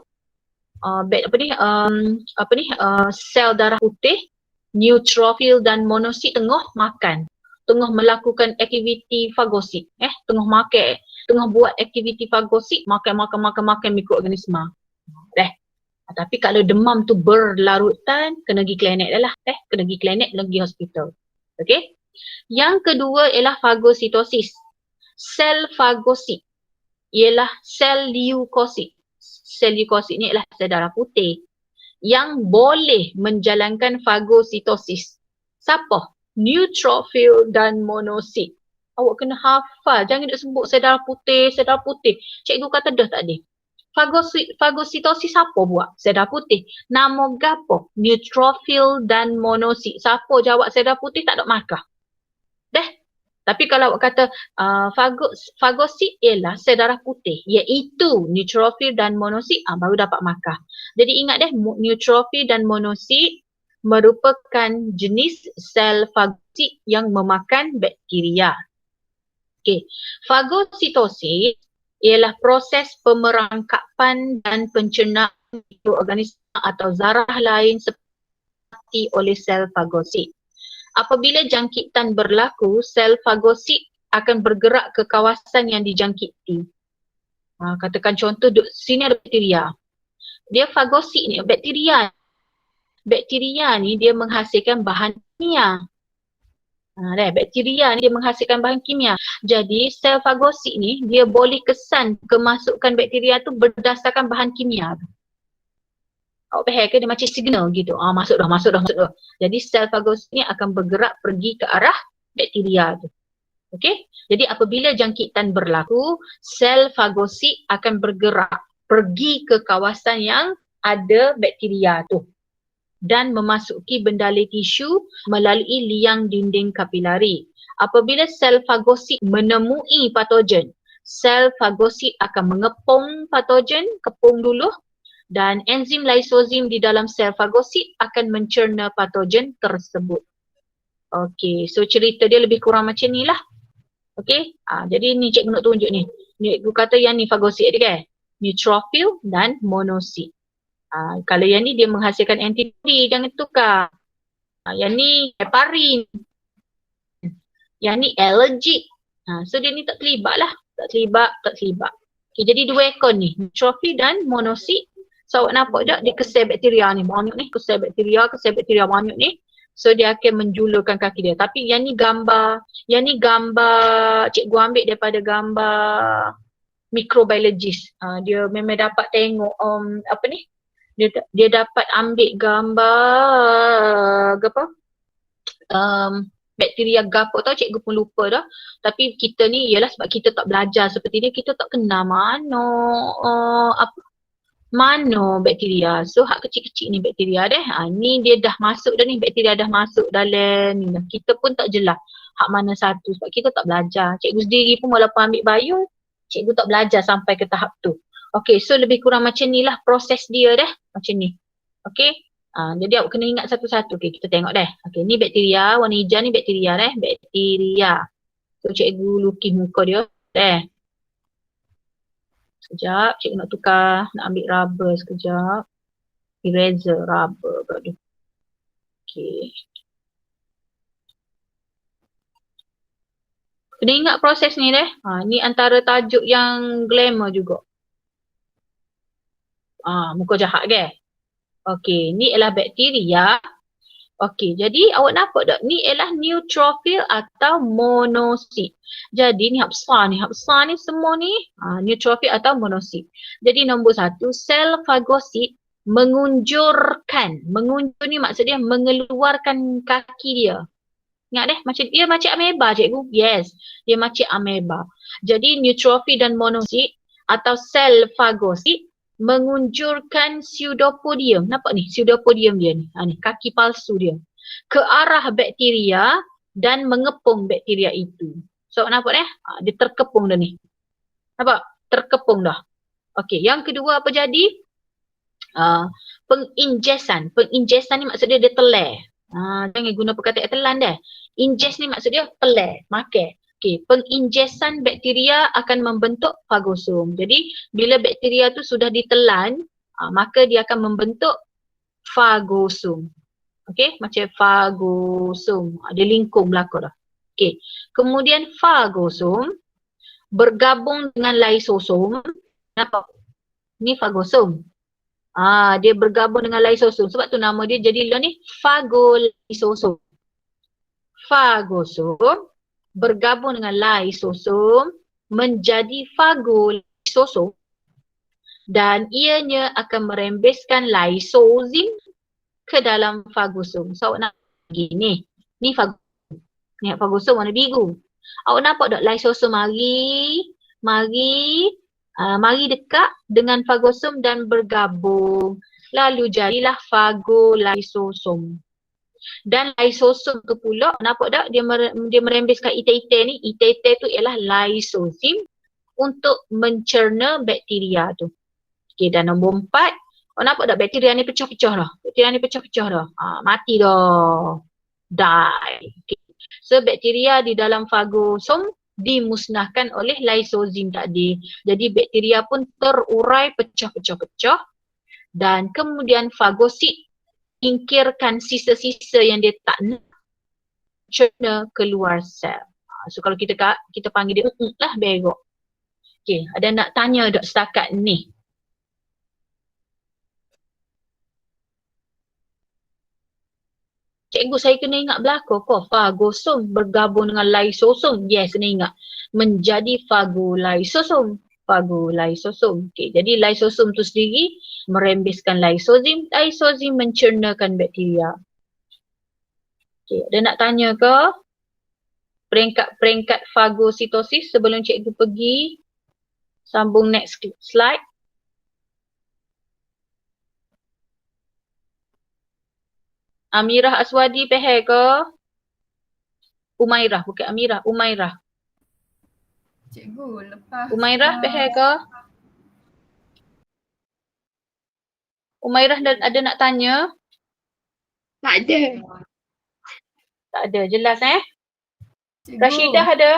sel darah putih, neutrofil dan monosit tengah makan. Tengah melakukan aktiviti fagosit. Tengah buat aktiviti fagosit, makan mikroorganisma. Tapi kalau demam tu berlarutan, kena pergi klinik dah lah. Kena pergi klinik, pergi hospital. Okey? Yang kedua ialah fagositosis. Sel fagosit ialah sel leukosit. Sel leukosit ni ialah sel darah putih yang boleh menjalankan fagositosis. Siapa? Neutrofil dan monosit. Awak kena hafal. Jangan duk sebut sel darah putih. Cikgu kata dah tadi. Fagositosis siapa buat? Sel darah putih. Nama gapo? Neutrofil dan monosit. Siapa jawab sel darah putih tak ada markah. Tapi kalau awak kata fagosit ialah sel darah putih, iaitu neutrofil dan monosit, baru dapat markah. Jadi ingat neutrofil dan monosit merupakan jenis sel fagosit yang memakan bakteria. Okey. Fagositosis ialah proses pemerangkapan dan pencernaan mikroorganisma atau zarah lain seperti oleh sel fagosit. Apabila jangkitan berlaku, sel fagosit akan bergerak ke kawasan yang dijangkiti. Katakan contoh, sini ada bakteria. Dia fagosit ni, bakteria. Bakteria ni dia menghasilkan bahan kimia. Bakteria ni dia menghasilkan bahan kimia. Jadi sel fagosit ni dia boleh kesan kemasukan bakteria tu berdasarkan bahan kimia tu. Awak faham ke? Dia macam signal gitu. Masuk dah. Jadi sel fagosit ni akan bergerak pergi ke arah bakteria tu. Okey? Jadi apabila jangkitan berlaku, sel fagosit akan bergerak pergi ke kawasan yang ada bakteria tu dan memasuki bendalai tisu melalui liang dinding kapilari. Apabila sel fagosit menemui patogen, sel fagosit akan mengepung patogen, kepung dulu, dan enzim lysosim di dalam sel fagosit akan mencerna patogen tersebut. Okey, so cerita dia lebih kurang macam ni lah. Okey, jadi ni cikgu nak tunjuk ni. Cikgu kata yang ni fagosit dia kan. Neutrophil dan monosit. Kalau yang ni dia menghasilkan antibody, jangan tukar. Yang ni heparin. Yang ni allergic. So dia ni tak terlibat lah. Tak terlibat. Okay, jadi dua ekor ni, neutrophil dan monosit. So awak nampak tak dia kesel bakteria ni, banyak ni, kesel bakteria banyak ni. So dia akan menjulurkan kaki dia. Tapi yang ni gambar cikgu ambil daripada gambar microbiologist. Dia memang dapat tengok dia dapat ambil gambar bakteria gapo tau, cikgu pun lupa dah. Tapi kita ni ialah sebab kita tak belajar seperti dia, kita tak kenal mana bakteria. So hak kecil-kecil ni bakteria deh. Ni dia dah masuk dah ni, bakteria dah masuk dalam ni dah. Kita pun tak jelas hak mana satu sebab kita tak belajar. Cikgu sendiri pun walaupun ambil bio, cikgu tak belajar sampai ke tahap tu. Okay, so lebih kurang macam ni lah proses dia dah, macam ni. Okay. Jadi awak kena ingat satu-satu. Okay, kita tengok deh. Okay, ni bakteria, warna hijau ni bakteria deh. Bakteria. So cikgu lukis muka dia deh. Sekejap, cikgu nak tukar, nak ambil rubber sekejap. Eraser rubber pula dia. Okay. Kena ingat proses ni deh. Ni antara tajuk yang glamour juga. Muka jahat ke? Okey, ni ialah bakteria. Okey, jadi awak nampak tak? Ni ialah neutrophil atau monosit. Jadi ni hak besar ni semua ni neutrophil atau monosit. Jadi nombor 1, sel fagosit mengunjurkan. Mengunjur ni maksud dia mengeluarkan kaki dia. Ingat deh, dia macam ameba cikgu. Yes, dia macam ameba. Jadi neutrophil dan monosit atau sel fagosit mengunjurkan pseudopodium. Nampak ni pseudopodium dia ni. Ni kaki palsu dia. Ke arah bakteria dan mengepung bakteria itu. So nampak dia terkepung dah ni. Nampak? Terkepung dah. Okey, yang kedua apa jadi? Penginjesan. Penginjesan ni maksud dia telan. Jangan guna perkataan telan dah. Ingest ni maksud dia telan, makan. Okay, penginjesan bakteria akan membentuk fagosom. Jadi bila bakteria tu sudah ditelan, maka dia akan membentuk fagosom. Okay, macam fagosom. Dia lingkung belakang dah. Okay, kemudian fagosom bergabung dengan lysosom. Nampak? Ni fagosom. Dia bergabung dengan lysosom. Sebab tu nama dia jadi ni fagolysosom. Fagosom bergabung dengan lysosom menjadi fagolysosom dan ianya akan merembeskan lysozim ke dalam fagosom. So awak nak gini. Ni fagosom. Ni fagosom warna biru. Awak nampak tak lysosom mari dekat dengan fagosom dan bergabung. Lalu jadilah fagolysosom. Dan lysosom tu pula, nampak tak dia merembeskan ite-ite ni. Ite-ite tu ialah lysozim untuk mencerna bakteria tu. Okey, dan nombor 4, nampak tak bakteria ni pecah-pecah dah. Mati dah. Die. Okay. So bakteria di dalam fagosom dimusnahkan oleh lysozim tadi. Jadi bakteria pun terurai pecah-pecah dan kemudian fagosit singkirkan sisa-sisa yang dia tak nak cerna keluar sel. So kalau kita panggil dia lah berok. Okey, ada nak tanya tak setakat ni? Cikgu, saya kena ingat belakang kok. Fagosom bergabung dengan lysosom. Yes, kena ingat. Menjadi fagolysosom. Okey, jadi lysosom tu sendiri merembeskan lysozim. Lysozim mencernakan bakteria. Okey, ada nak tanya ke? Peringkat fagositosis sebelum cikgu pergi sambung next slide. Amirah Aswadi pehel ke? Umairah, bukan Amirah, Umairah. Cikgu, lepas Umairah pehel ke? Umairah ada nak tanya? Tak ada. Tak ada, jelas Cikgu, Rashidah ada?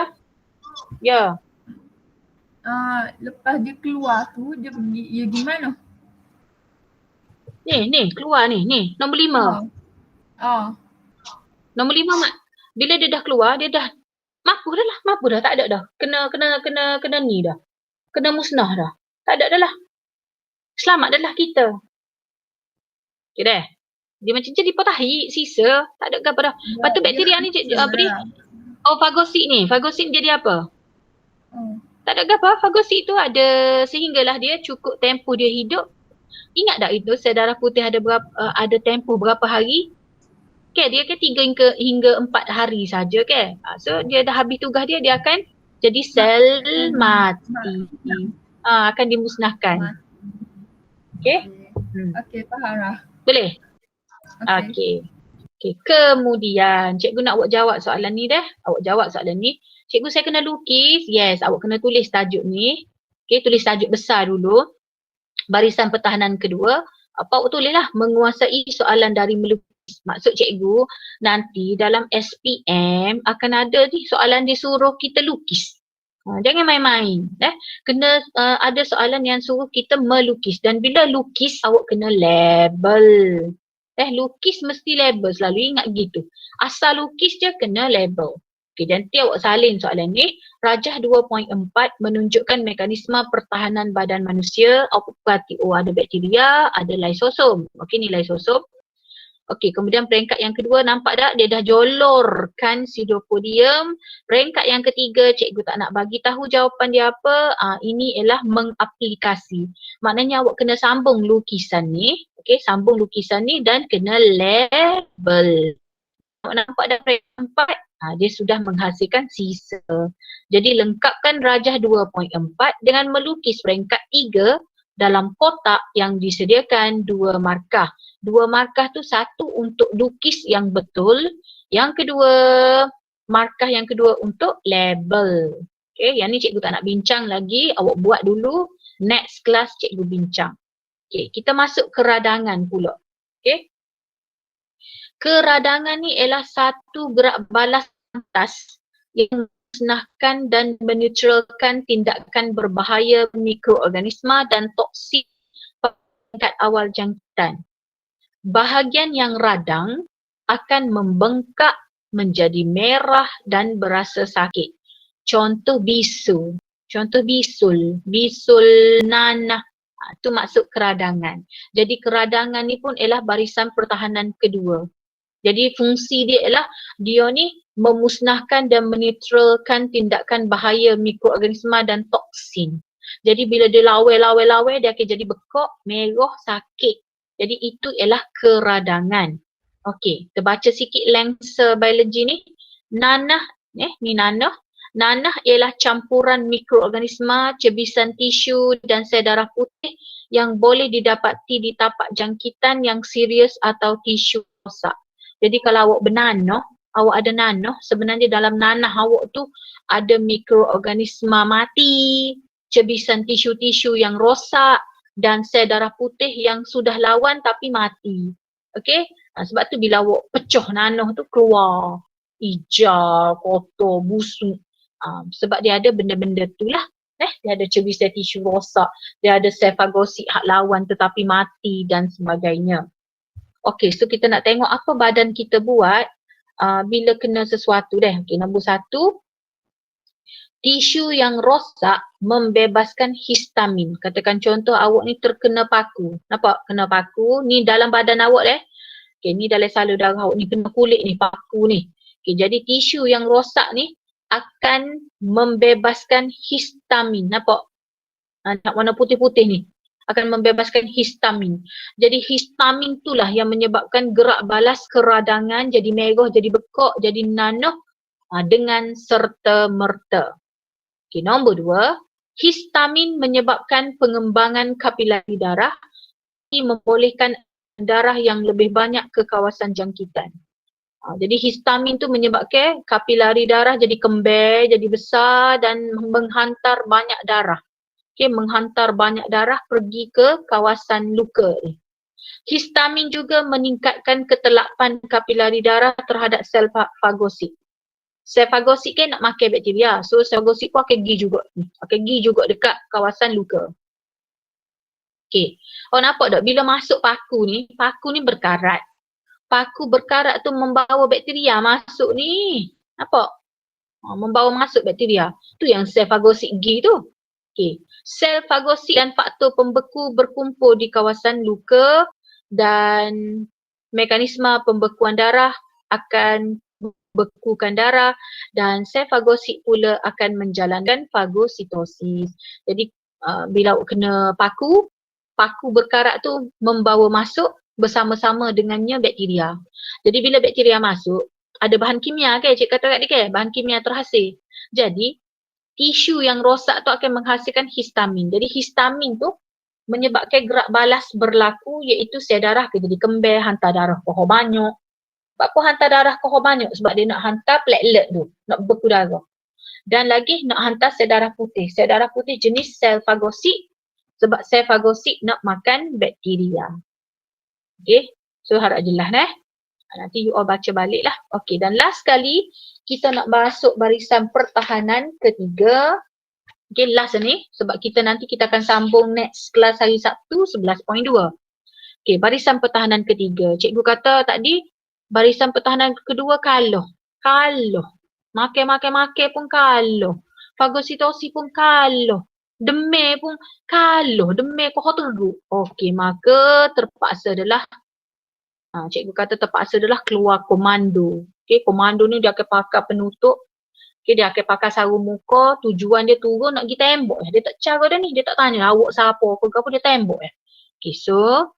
Ya. Lepas dia keluar tu, dia pergi, gimana? Ni keluar ni. Nombor 5. Nombor 5 Mak. Bila dia dah keluar, dia dah mampu dah, tak ada dah. Kena ni dah. Kena musnah dah. Tak ada dah lah. Selamat dah lah kita. Okay dah. Dia macam jadi potahi, sisa, tak ada apa dah. Lepas tu bakteria ni apa ni? Fagosit ni. Fagosit jadi apa? Tak ada apa. Fagosit tu ada sehinggalah dia cukup tempoh dia hidup. Ingat tak itu sel darah putih ada tempoh berapa hari? Okay, dia kan 3 hingga 4 hari saja kan. So dia dah habis tugas dia akan jadi sel mati. Akan dimusnahkan. Okay? Okey, faham lah. Boleh? Okay. Kemudian cikgu nak awak jawab soalan ni dah. Awak jawab soalan ni. Cikgu saya kena lukis. Yes, awak kena tulis tajuk ni. Okay, tulis tajuk besar dulu. Barisan pertahanan kedua. Awak tulislah menguasai soalan dari melukis. Maksud cikgu nanti dalam SPM akan ada ni soalan disuruh kita lukis. Jangan main-main. Kena ada soalan yang suruh kita melukis. Dan bila lukis awak kena label. Lukis mesti label, selalu ingat gitu. Asal lukis je kena label. Okay, nanti awak salin soalan ni. Rajah 2.4 menunjukkan mekanisme pertahanan badan manusia. Awak perhati, ada bakteria, ada lysosom. Okey, ni lysosom. Okey, kemudian peringkat yang kedua nampak tak dia dah jolorkan pseudopodium. Peringkat yang ketiga cikgu tak nak bagi tahu jawapan dia apa. Ini ialah mengaplikasi. Maknanya awak kena sambung lukisan ni. Okey, sambung lukisan ni dan kena label. Awak nampak dah peringkat 4, dia sudah menghasilkan sisa. Jadi lengkapkan rajah 2.4 dengan melukis peringkat 3 dalam kotak yang disediakan 2 markah. 2 markah tu, satu untuk lukis yang betul, yang kedua markah yang kedua untuk label. Okay, yang ni cikgu tak nak bincang lagi, awak buat dulu, next class cikgu bincang. Okay, kita masuk ke radangan pula. Okay. Keradangan ni ialah satu gerak balas pantas yang memusnahkan dan menetralkan tindakan berbahaya mikroorganisma dan toksik pada tingkat awal jangkitan. Bahagian yang radang akan membengkak menjadi merah dan berasa sakit. Contoh bisul. Contoh bisul nanah. Itu maksud keradangan. Jadi keradangan ni pun ialah barisan pertahanan kedua. Jadi fungsi dia ialah dia ni memusnahkan dan menetralkan tindakan bahaya mikroorganisma dan toksin. Jadi bila dia lawai dia akan jadi bekak, merah, sakit. Jadi itu ialah keradangan. Okey, kita baca sikit lengser biologi ni. Nanah, ni nanah. Nanah ialah campuran mikroorganisma, cebisan tisu dan sel darah putih yang boleh didapati di tapak jangkitan yang serius atau tisu rosak. Jadi kalau awak bernanah, awak ada nanah, sebenarnya dalam nanah awak tu ada mikroorganisma mati, cebisan tisu-tisu yang rosak dan sel darah putih yang sudah lawan tapi mati. Okey? Sebab tu bila awak pecah nanah tu keluar hijau, kotor, busuk. Sebab dia ada benda-benda tu lah. Dia ada cebisan tisu rosak, dia ada sel fagosit hak lawan tetapi mati dan sebagainya. Okey, so kita nak tengok apa badan kita buat bila kena sesuatu deh. Okey, nombor 1. Tisu yang rosak membebaskan histamin. Katakan contoh awak ni terkena paku. Nampak? Kena paku. Ni dalam badan awak deh. Okey, ni dalam salur darah awak ni kena kulit ni, paku ni. Okey, jadi tisu yang rosak ni akan membebaskan histamin. Nampak? Nak warna putih-putih ni. Akan membebaskan histamin. Jadi histamin itulah yang menyebabkan gerak balas keradangan jadi merah, jadi bekak, jadi nanah dengan serta-merta. Okay, nombor 2, histamin menyebabkan pengembangan kapilari darah, membolehkan darah yang lebih banyak ke kawasan jangkitan. Jadi histamin tu menyebabkan kapilari darah jadi kembar, jadi besar dan menghantar banyak darah. Okay, menghantar banyak darah pergi ke kawasan luka ni. Histamin juga meningkatkan ketelapan kapilari darah terhadap sel fagosit. Sel fagosit kan nak makan bakteria. So sel fagosit pun akan pergi juga. Akan pergi juga dekat kawasan luka. Okey. Nampak tak bila masuk paku ni berkarat. Paku berkarat tu membawa bakteria masuk ni. Nampak? Membawa masuk bakteria. Tu yang sel fagosit pergi tu. Okey. Sel fagosit dan faktor pembeku berkumpul di kawasan luka dan mekanisme pembekuan darah akan bekukan darah dan sel fagosit pula akan menjalankan fagositosis. Jadi bila kena paku berkarat tu membawa masuk bersama-sama dengannya bakteria. Jadi bila bakteria masuk, ada bahan kimia kan, cik kata kat dia kan, bahan kimia terhasil. Jadi tisu yang rosak tu akan menghasilkan histamin. Jadi histamin tu menyebabkan gerak balas berlaku iaitu sel darah akan jadi kembar, hantar darah kohor banyak. Sebab apa hantar darah kohor banyak? Sebab dia nak hantar platelet tu, nak beku darah. Dan lagi nak hantar sel darah putih. Sel darah putih jenis sel fagosit sebab sel fagosit nak makan bakteria. Okay, so harap jelas nanti you all baca balik lah. Okay, dan last kali kita nak masuk barisan pertahanan ketiga. Okay, last ni sebab nanti kita akan sambung next kelas hari Sabtu 11.2. Okay, barisan pertahanan ketiga. Cikgu kata tadi barisan pertahanan kedua kalah. Makan pun kalah. Fagositosis pun kalah. Demam pun kalah. Demam kohor teruk. Okey, maka terpaksa adalah cikgu kata terpaksa adalah keluar komando. Okey, komando ni dia akan pakai penutup. Okey, dia akan pakai sarung muka. Tujuan dia turun nak pergi tembok. Dia tak cara dah ni. Dia tak tanya awak siapa apa dia tembok. Okey, so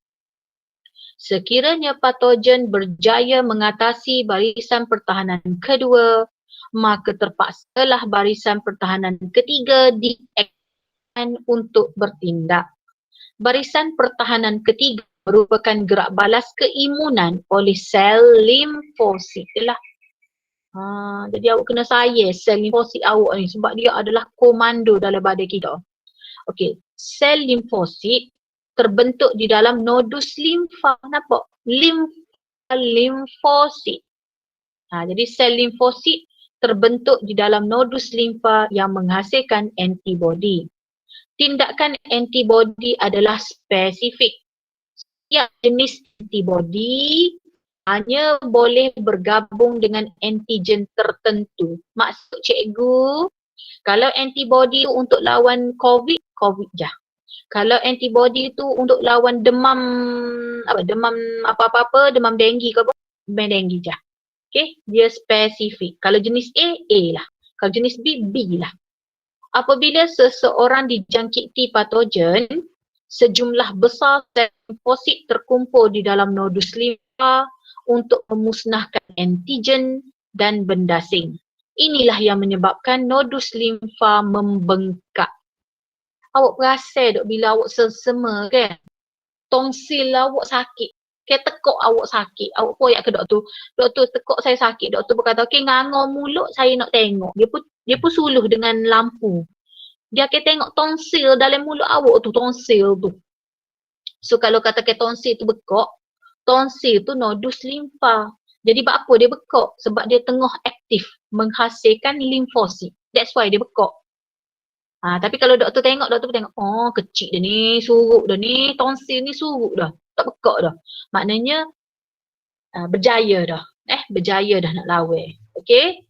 sekiranya patogen berjaya mengatasi barisan pertahanan kedua, maka terpaksalah barisan pertahanan ketiga diaktifkan untuk bertindak. Barisan pertahanan ketiga merupakan gerak balas keimunan oleh sel limfosit. Jadi awak kena sayang sel limfosit awak ni sebab dia adalah komando dalam badan kita. Okey, sel limfosit terbentuk di dalam nodus limfa. Nampak? Limfosit. Jadi sel limfosit terbentuk di dalam nodus limfa yang menghasilkan antibodi. Tindakan antibodi adalah spesifik. Setiap jenis antibodi hanya boleh bergabung dengan antigen tertentu. Maksud cikgu, kalau antibodi untuk lawan COVID je. Kalau antibodi tu untuk lawan demam apa-apa, demam denggi ke apa, demam denggi je. Okay, dia spesifik. Kalau jenis A lah. Kalau jenis B lah. Apabila seseorang dijangkiti patogen, sejumlah besar sel limfosit terkumpul di dalam nodus limfa untuk memusnahkan antigen dan benda asing. Inilah yang menyebabkan nodus limfa membengkak. Awak perasan tak bila awak selsema kan? Tonsil awak sakit. Kayak tekuk awak sakit. Awak koyak ke doktor. Doktor tekuk saya sakit. Doktor berkata, okey ngangor mulut saya nak tengok. Dia pun suluh dengan lampu. Dia akan tengok tonsil dalam mulut awak tu. Tonsil tu. So kalau katakan tonsil tu bekak. Tonsil tu nodus limfa. Jadi buat apa dia bekak? Sebab dia tengah aktif menghasilkan limfosit. That's why dia bekak. Tapi kalau doktor tengok, oh kecil dah ni, suruk dah ni, tonsil ni suruk dah, tak bekak dah. Maknanya berjaya dah, berjaya dah nak lawan. Okey?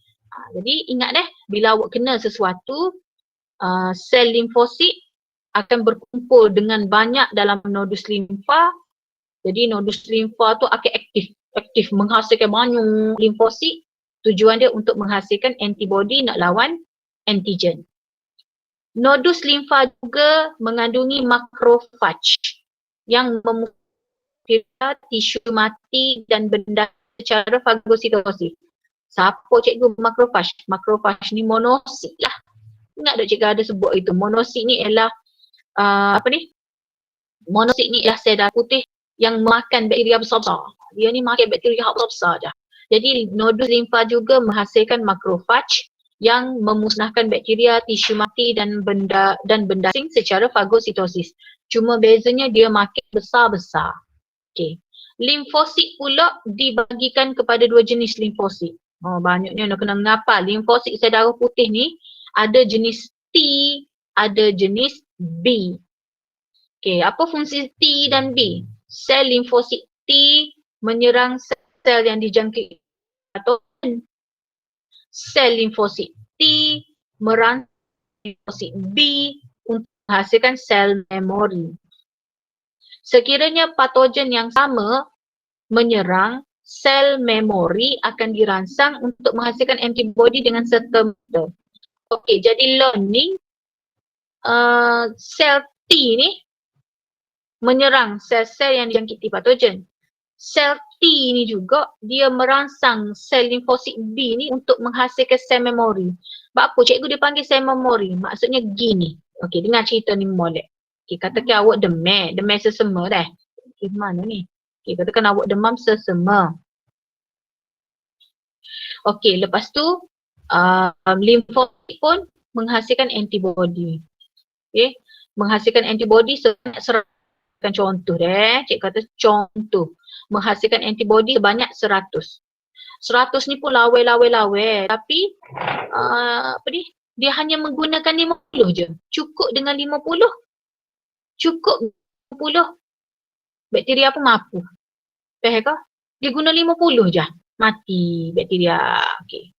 Jadi ingat bila awak kena sesuatu, sel limfosit akan berkumpul dengan banyak dalam nodus limfa. Jadi nodus limfa tu akan aktif menghasilkan banyak limfosit. Tujuan dia untuk menghasilkan antibodi nak lawan antigen. Nodus limfa juga mengandungi makrofag yang memukul tisu mati dan benda secara fagositosis. Siapa cikgu makrofag? Makrofag ni monosit lah. Ingat tak cikgu ada sebut itu? Monosit ni ialah monosit ni ialah sel darah putih yang makan bakteria besar-besar. Dia ni makan bakteria besar-besar je. Jadi nodus limfa juga menghasilkan makrofag yang memusnahkan bakteria, tisu mati dan benda asing secara fagositosis. Cuma bezanya dia makin besar-besar. Okey. Limfosit pula dibagikan kepada dua jenis limfosit. Banyaknya nak kena ngapal. Limfosit sel darah putih ni ada jenis T, ada jenis B. Okey, apa fungsi T dan B? Sel limfosit T menyerang sel yang dijangkiti patogen. Sel limfosit T merangsang limfosit B untuk menghasilkan sel memori. Sekiranya patogen yang sama menyerang, sel memori akan dirangsang untuk menghasilkan antibodi dengan serta-merta. Okey, jadi learning sel T ni menyerang sel-sel yang dijangkiti patogen. Sel T ni juga dia merangsang sel limfosit B ni untuk menghasilkan sel memori. Sebab apa cikgu dia panggil sel memori? Maksudnya gini. Okey, dengar cerita ni molek. Okey, katakan awak demam sesema dah. Okey, mana ni? Okey, katakan awak demam sesema. Okey, lepas tu limfosit pun menghasilkan antibodi. Okey, menghasilkan antibodi sebanyak 100. Contoh deh, cik kata contoh. Menghasilkan antibodi sebanyak 100. 100 ni pun lawai. Tapi dia hanya menggunakan 50 je. Cukup dengan 50. Cukup 50. Bakteria pun mampu. Faham ke? Dia guna 50 je. Mati bakteria. Okey.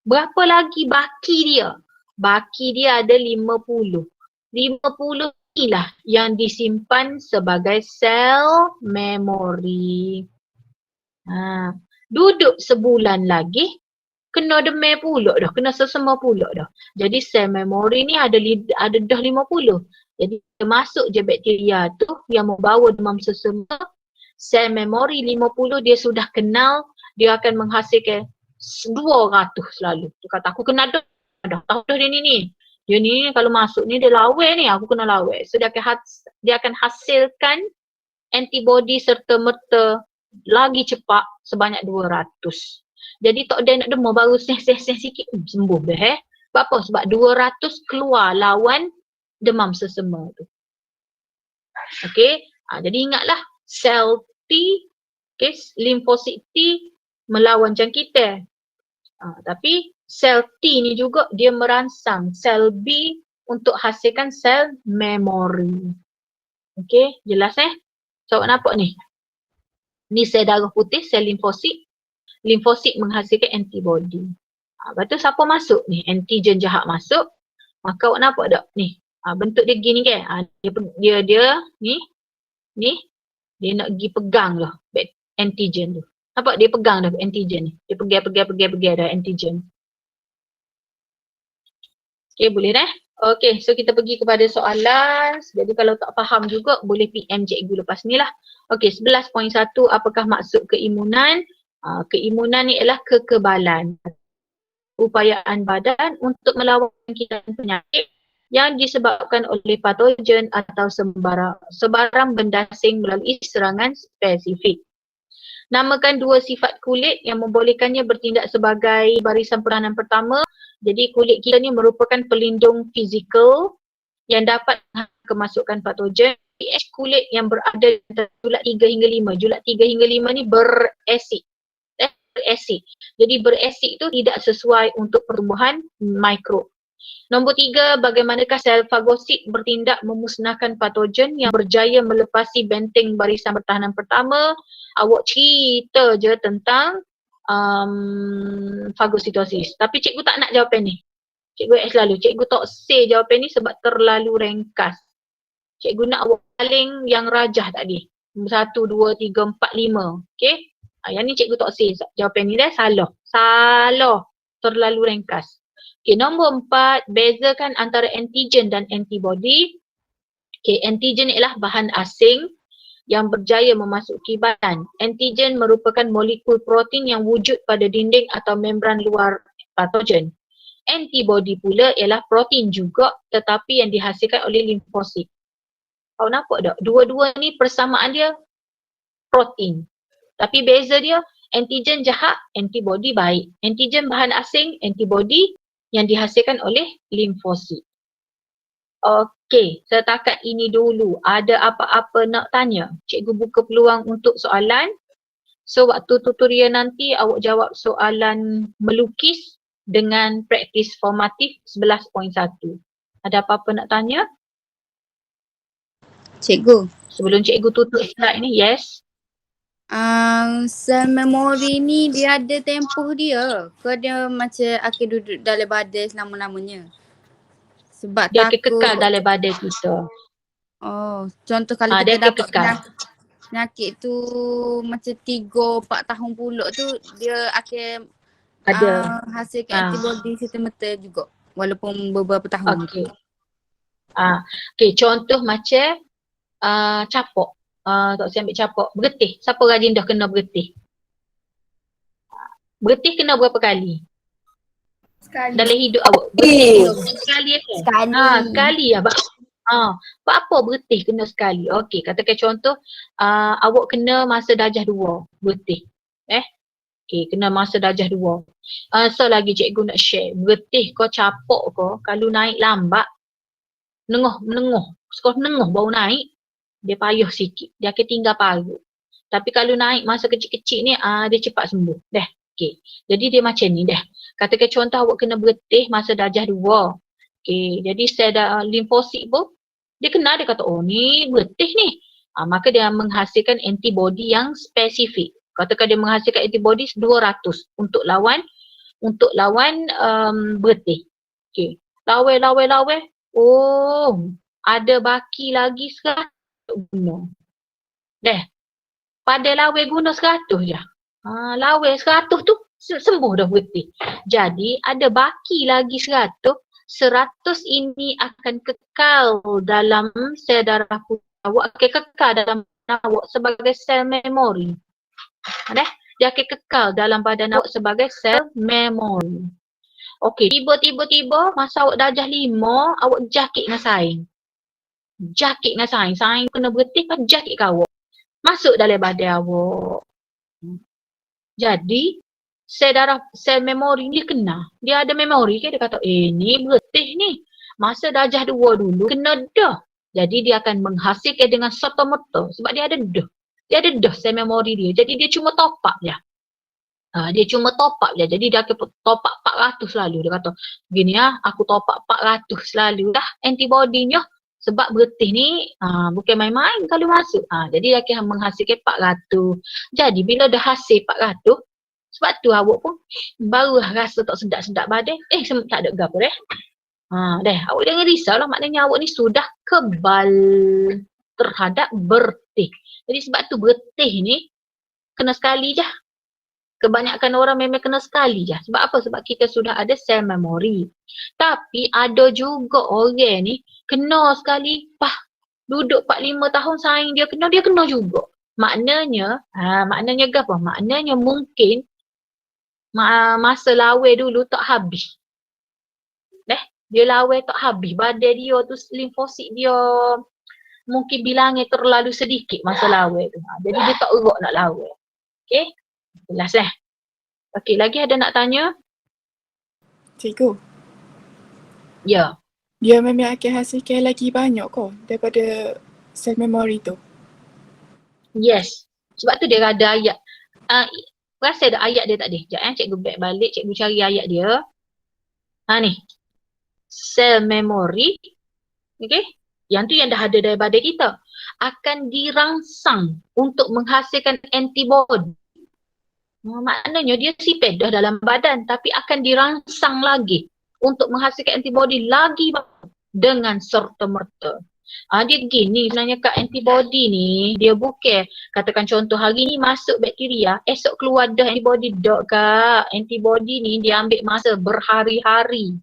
Berapa lagi baki dia? Baki dia ada 50. 50 inilah yang disimpan sebagai sel memori. Duduk sebulan lagi, kena demam pula dah, kena sesema pula dah. Jadi sel memori ni ada dah 50. Jadi masuk je bakteria tu yang membawa demam sesema, sel memori 50 dia sudah kenal, dia akan menghasilkan 200 selalu. Dia kata aku kena dah tahu dah dia ni. Dia ni kalau masuk ni dia lawai ni, aku kena lawai. So dia akan hasilkan antibodi serta-merta lagi cepat sebanyak 200. Jadi tak ada nak demam baru seh sikit sembuh dah Sebab apa? Sebab 200 keluar lawan demam sesema tu. Okey, jadi ingatlah sel T, okay, limfosit T melawan jangkitan. Tapi sel T ni juga dia merangsang sel B untuk hasilkan sel memori. Okey, jelas So awak nampak ni. Ni sel darah putih, sel limfosit. Limfosit menghasilkan antibodi. Lepas tu siapa masuk ni? Antigen jahat masuk. Maka awak nampak tak ni? Bentuk dia gini kan? Dia ni dia nak pergi pegang lah antigen tu. Nampak dia pegang dah antigen ni. Dia pegang dah antigen. Okay, boleh dah? Okay, so kita pergi kepada soalan. Jadi kalau tak faham juga boleh PM cikgu lepas ni lah. Okay, 11.1 apakah maksud keimunan? Keimunan ni ialah kekebalan. Upayaan badan untuk melawan jangkitan penyakit yang disebabkan oleh patogen atau sebarang benda asing melalui serangan spesifik. Namakan dua sifat kulit yang membolehkannya bertindak sebagai barisan peranan pertama. Jadi kulit kita ni merupakan pelindung fizikal yang dapat kemasukan patogen. pH kulit yang berada antara julat 3 hingga 5. Julat 3 hingga 5 ni berasid. Berasid. Jadi berasid tu tidak sesuai untuk pertumbuhan mikro. Nombor 3, bagaimanakah sel fagosit bertindak memusnahkan patogen yang berjaya melepasi benteng barisan pertahanan pertama. Awak cerita je tentang fagositosis. Tapi cikgu tak nak jawapan ni. Cikgu selalu, cikgu tak say jawapan ni sebab terlalu ringkas. Cikgu nak awak paling yang rajah tadi. 1, 2, 3, 4, 5. Okay? Yang ni cikgu tak say. Jawapan ni dah salah. Salah. Terlalu ringkas. Okay, nombor 4, bezakan antara antigen dan antibodi. Okay, antigen ialah bahan asing yang berjaya memasuki badan. Antigen merupakan molekul protein yang wujud pada dinding atau membran luar patogen. Antibodi pula ialah protein juga tetapi yang dihasilkan oleh limfosit. Kau nampak tak? Dua-dua ni persamaan dia protein. Tapi beza dia, antigen jahat, antibodi baik. Antigen bahan asing, antibodi yang dihasilkan oleh limfosit. Okey, setakat ini dulu. Ada apa-apa nak tanya? Cikgu buka peluang untuk soalan. So waktu tutorial nanti awak jawab soalan melukis dengan praktis formatif 11.1. Ada apa-apa nak tanya? Cikgu, Sebelum cikgu tutup slide ni, yes. sel memori ni dia ada tempoh dia ke dia macam akan duduk dalam badan selama-lamanya? Sebab Dia akan kekal takut, dalam badan kita. contoh kalau Dia kita akan dapat kekal. penyakit tu macam 3-4 tahun pula tu dia akan Ada. hasilkan Ah. antibody serta-merta juga walaupun beberapa tahun. Okey. Okey, contoh macam capok. Tak usah ambil capok. Bergetih. Siapa rajin dah kena bergetih? Bergetih kena berapa kali? Sekali. Dalam hidup awak. Bergetih kena sekali kan? Sekali. Sekali lah. Buat apa bergetih kena sekali? Okey, katakan contoh awak kena masa darjah 2 bergetih. Okey, kena masa darjah 2. So lagi cikgu nak share. Bergetih kau capok kau kalau naik lambat, menengah. Sekolah menengah baru naik, dia payah sikit. Dia akan tinggal paru. Tapi kalau naik masa kecil-kecil ni, dia cepat sembuh. Dah. Okey. Jadi dia macam ni dah. Katakan contoh awak kena bergetih masa darjah 2. Okey. Jadi sel limfosit pun, dia kenal, dia kata, oh ni bergetih ni. Maka dia menghasilkan antibody yang spesifik. Katakan dia menghasilkan antibody 200 untuk lawan bergetih. Okey. Lawai. Oh, ada baki lagi 100 guna. Dah. Pada lawai guna 100 je. Lawai 100 tu sembuh dah bergetih. Jadi ada baki lagi 100. 100 ini akan kekal dalam sel darah putih awak, akan kekal dalam badan awak sebagai sel memori. Dia akan kekal dalam badan awak sebagai sel memori. Okey, tiba-tiba masa awak darjah 5, awak jakit dengan saing. Saing kena bergetih kan jakit ke awak. Masuk dalam badan awak. Jadi sel memori ni kena. Dia ada memori ke, dia kata ni bergetih ni. Masa darjah 2 dulu kena dah. Jadi dia akan menghasilkan dengan serta-merta sebab dia ada dah. Dia ada dah sel memori dia. Jadi dia cuma top up je. Jadi dia akan top up 400 selalu. Dia kata, gini aku top up 400 selalu dah antibody-nya. Sebab bergetih ni bukan main-main kalau masuk. Jadi dia akan menghasilkan 400. Jadi bila dah hasil 400, sebab tu awak pun baru rasa tak sedap-sedap badan. Tak ada gapo dah. Awak jangan risau lah, maknanya awak ni sudah kebal terhadap bergetih. Jadi sebab tu bergetih ni kena sekali je. Kebanyakan orang memang kena sekali je. Sebab apa? Sebab kita sudah ada sel memori. Tapi ada juga orang ni kena sekali, duduk 4-5 tahun saing dia kena juga. Maknanya apa? Maknanya mungkin masa lawai dulu tak habis. Dia lawai tak habis. Badan dia tu, limfosit dia mungkin bilangnya terlalu sedikit masa lawai tu. Jadi dia tak erat nak lawai. Okey? Jelas lah. Okey, lagi ada nak tanya? Cikgu, Ya. dia memang akan hasilkan lagi banyak kok daripada sel memori tu. Yes. Sebab tu dia ada ayat. Rasa ada ayat dia tak ada? Sekejap cikgu back balik, cikgu cari ayat dia. Ni. Sel memori. Okey? Yang tu yang dah ada dalam badan kita. Akan dirangsang untuk menghasilkan antibody. Maknanya dia sipet dah dalam badan tapi akan dirangsang lagi untuk menghasilkan antibody lagi dengan serta-merta. Dia gini sebenarnya Kak, antibody ni dia bukan katakan contoh hari ni masuk bakteria, esok keluar dah antibody dok Kak. Antibody ni dia ambil masa berhari-hari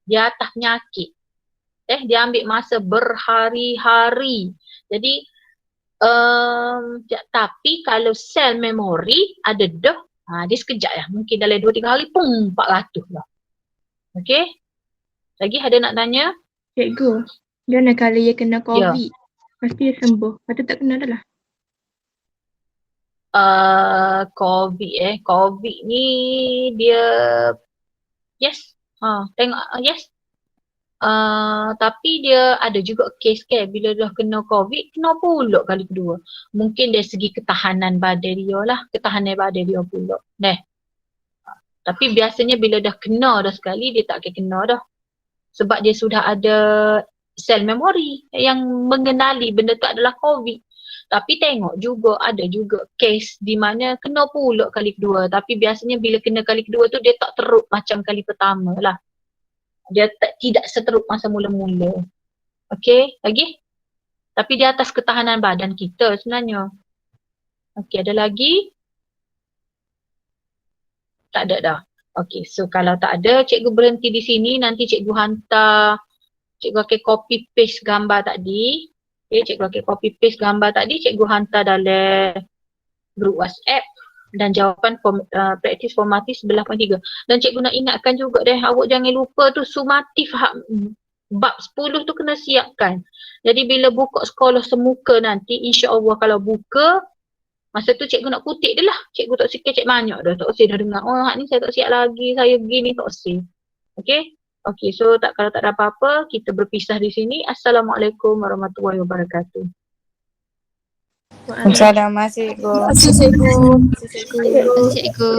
di atas penyakit. Dia ambil masa berhari-hari. Jadi tapi kalau sel memori ada dah, dia sekejap lah. Mungkin dalam 2-3 hari pun 400 lah. Okey? Lagi ada nak tanya? Cikgu, dia nak kalau dia kena COVID, pasti dia sembuh. Lepas tu tak kena dah lah. COVID ni dia yes. Tengok yes. Tapi dia ada juga kes kan bila dah kena COVID, kena pula kali kedua. Mungkin dari segi ketahanan badan dia lah, ketahanan badan dia pula. Tapi biasanya bila dah kena dah sekali, dia tak akan kena dah. Sebab dia sudah ada sel memori yang mengenali benda tu adalah COVID. Tapi tengok juga ada juga kes di mana kena pula kali kedua. Tapi biasanya bila kena kali kedua tu dia tak teruk macam kali pertama lah. Dia tidak seteruk masa mula-mula. Okey, lagi? Tapi di atas ketahanan badan kita sebenarnya. Okey, ada lagi? Tak ada dah. Okey, so kalau tak ada, cikgu berhenti di sini. Nanti cikgu hantar, cikgu akan copy paste gambar tadi. Okey, cikgu akan copy paste gambar tadi, cikgu hantar dalam grup WhatsApp. Dan jawapan praktis formatif 11.3. Dan cikgu nak ingatkan juga awak jangan lupa tu sumatif bab 10 tu kena siapkan. Jadi bila buka sekolah semuka nanti, insya-Allah kalau buka, masa tu cikgu nak kutip dia lah. Cikgu tak sikit cik banyak dah, tak usah dah dengar. Oh, hak ni saya tak siap lagi, saya begini, tak usah. Okey? Okey, so kalau tak ada apa-apa, kita berpisah di sini. Assalamualaikum warahmatullahi wabarakatuh. Assalamualaikum. Terima kasih cikgu. Terima kasih cikgu.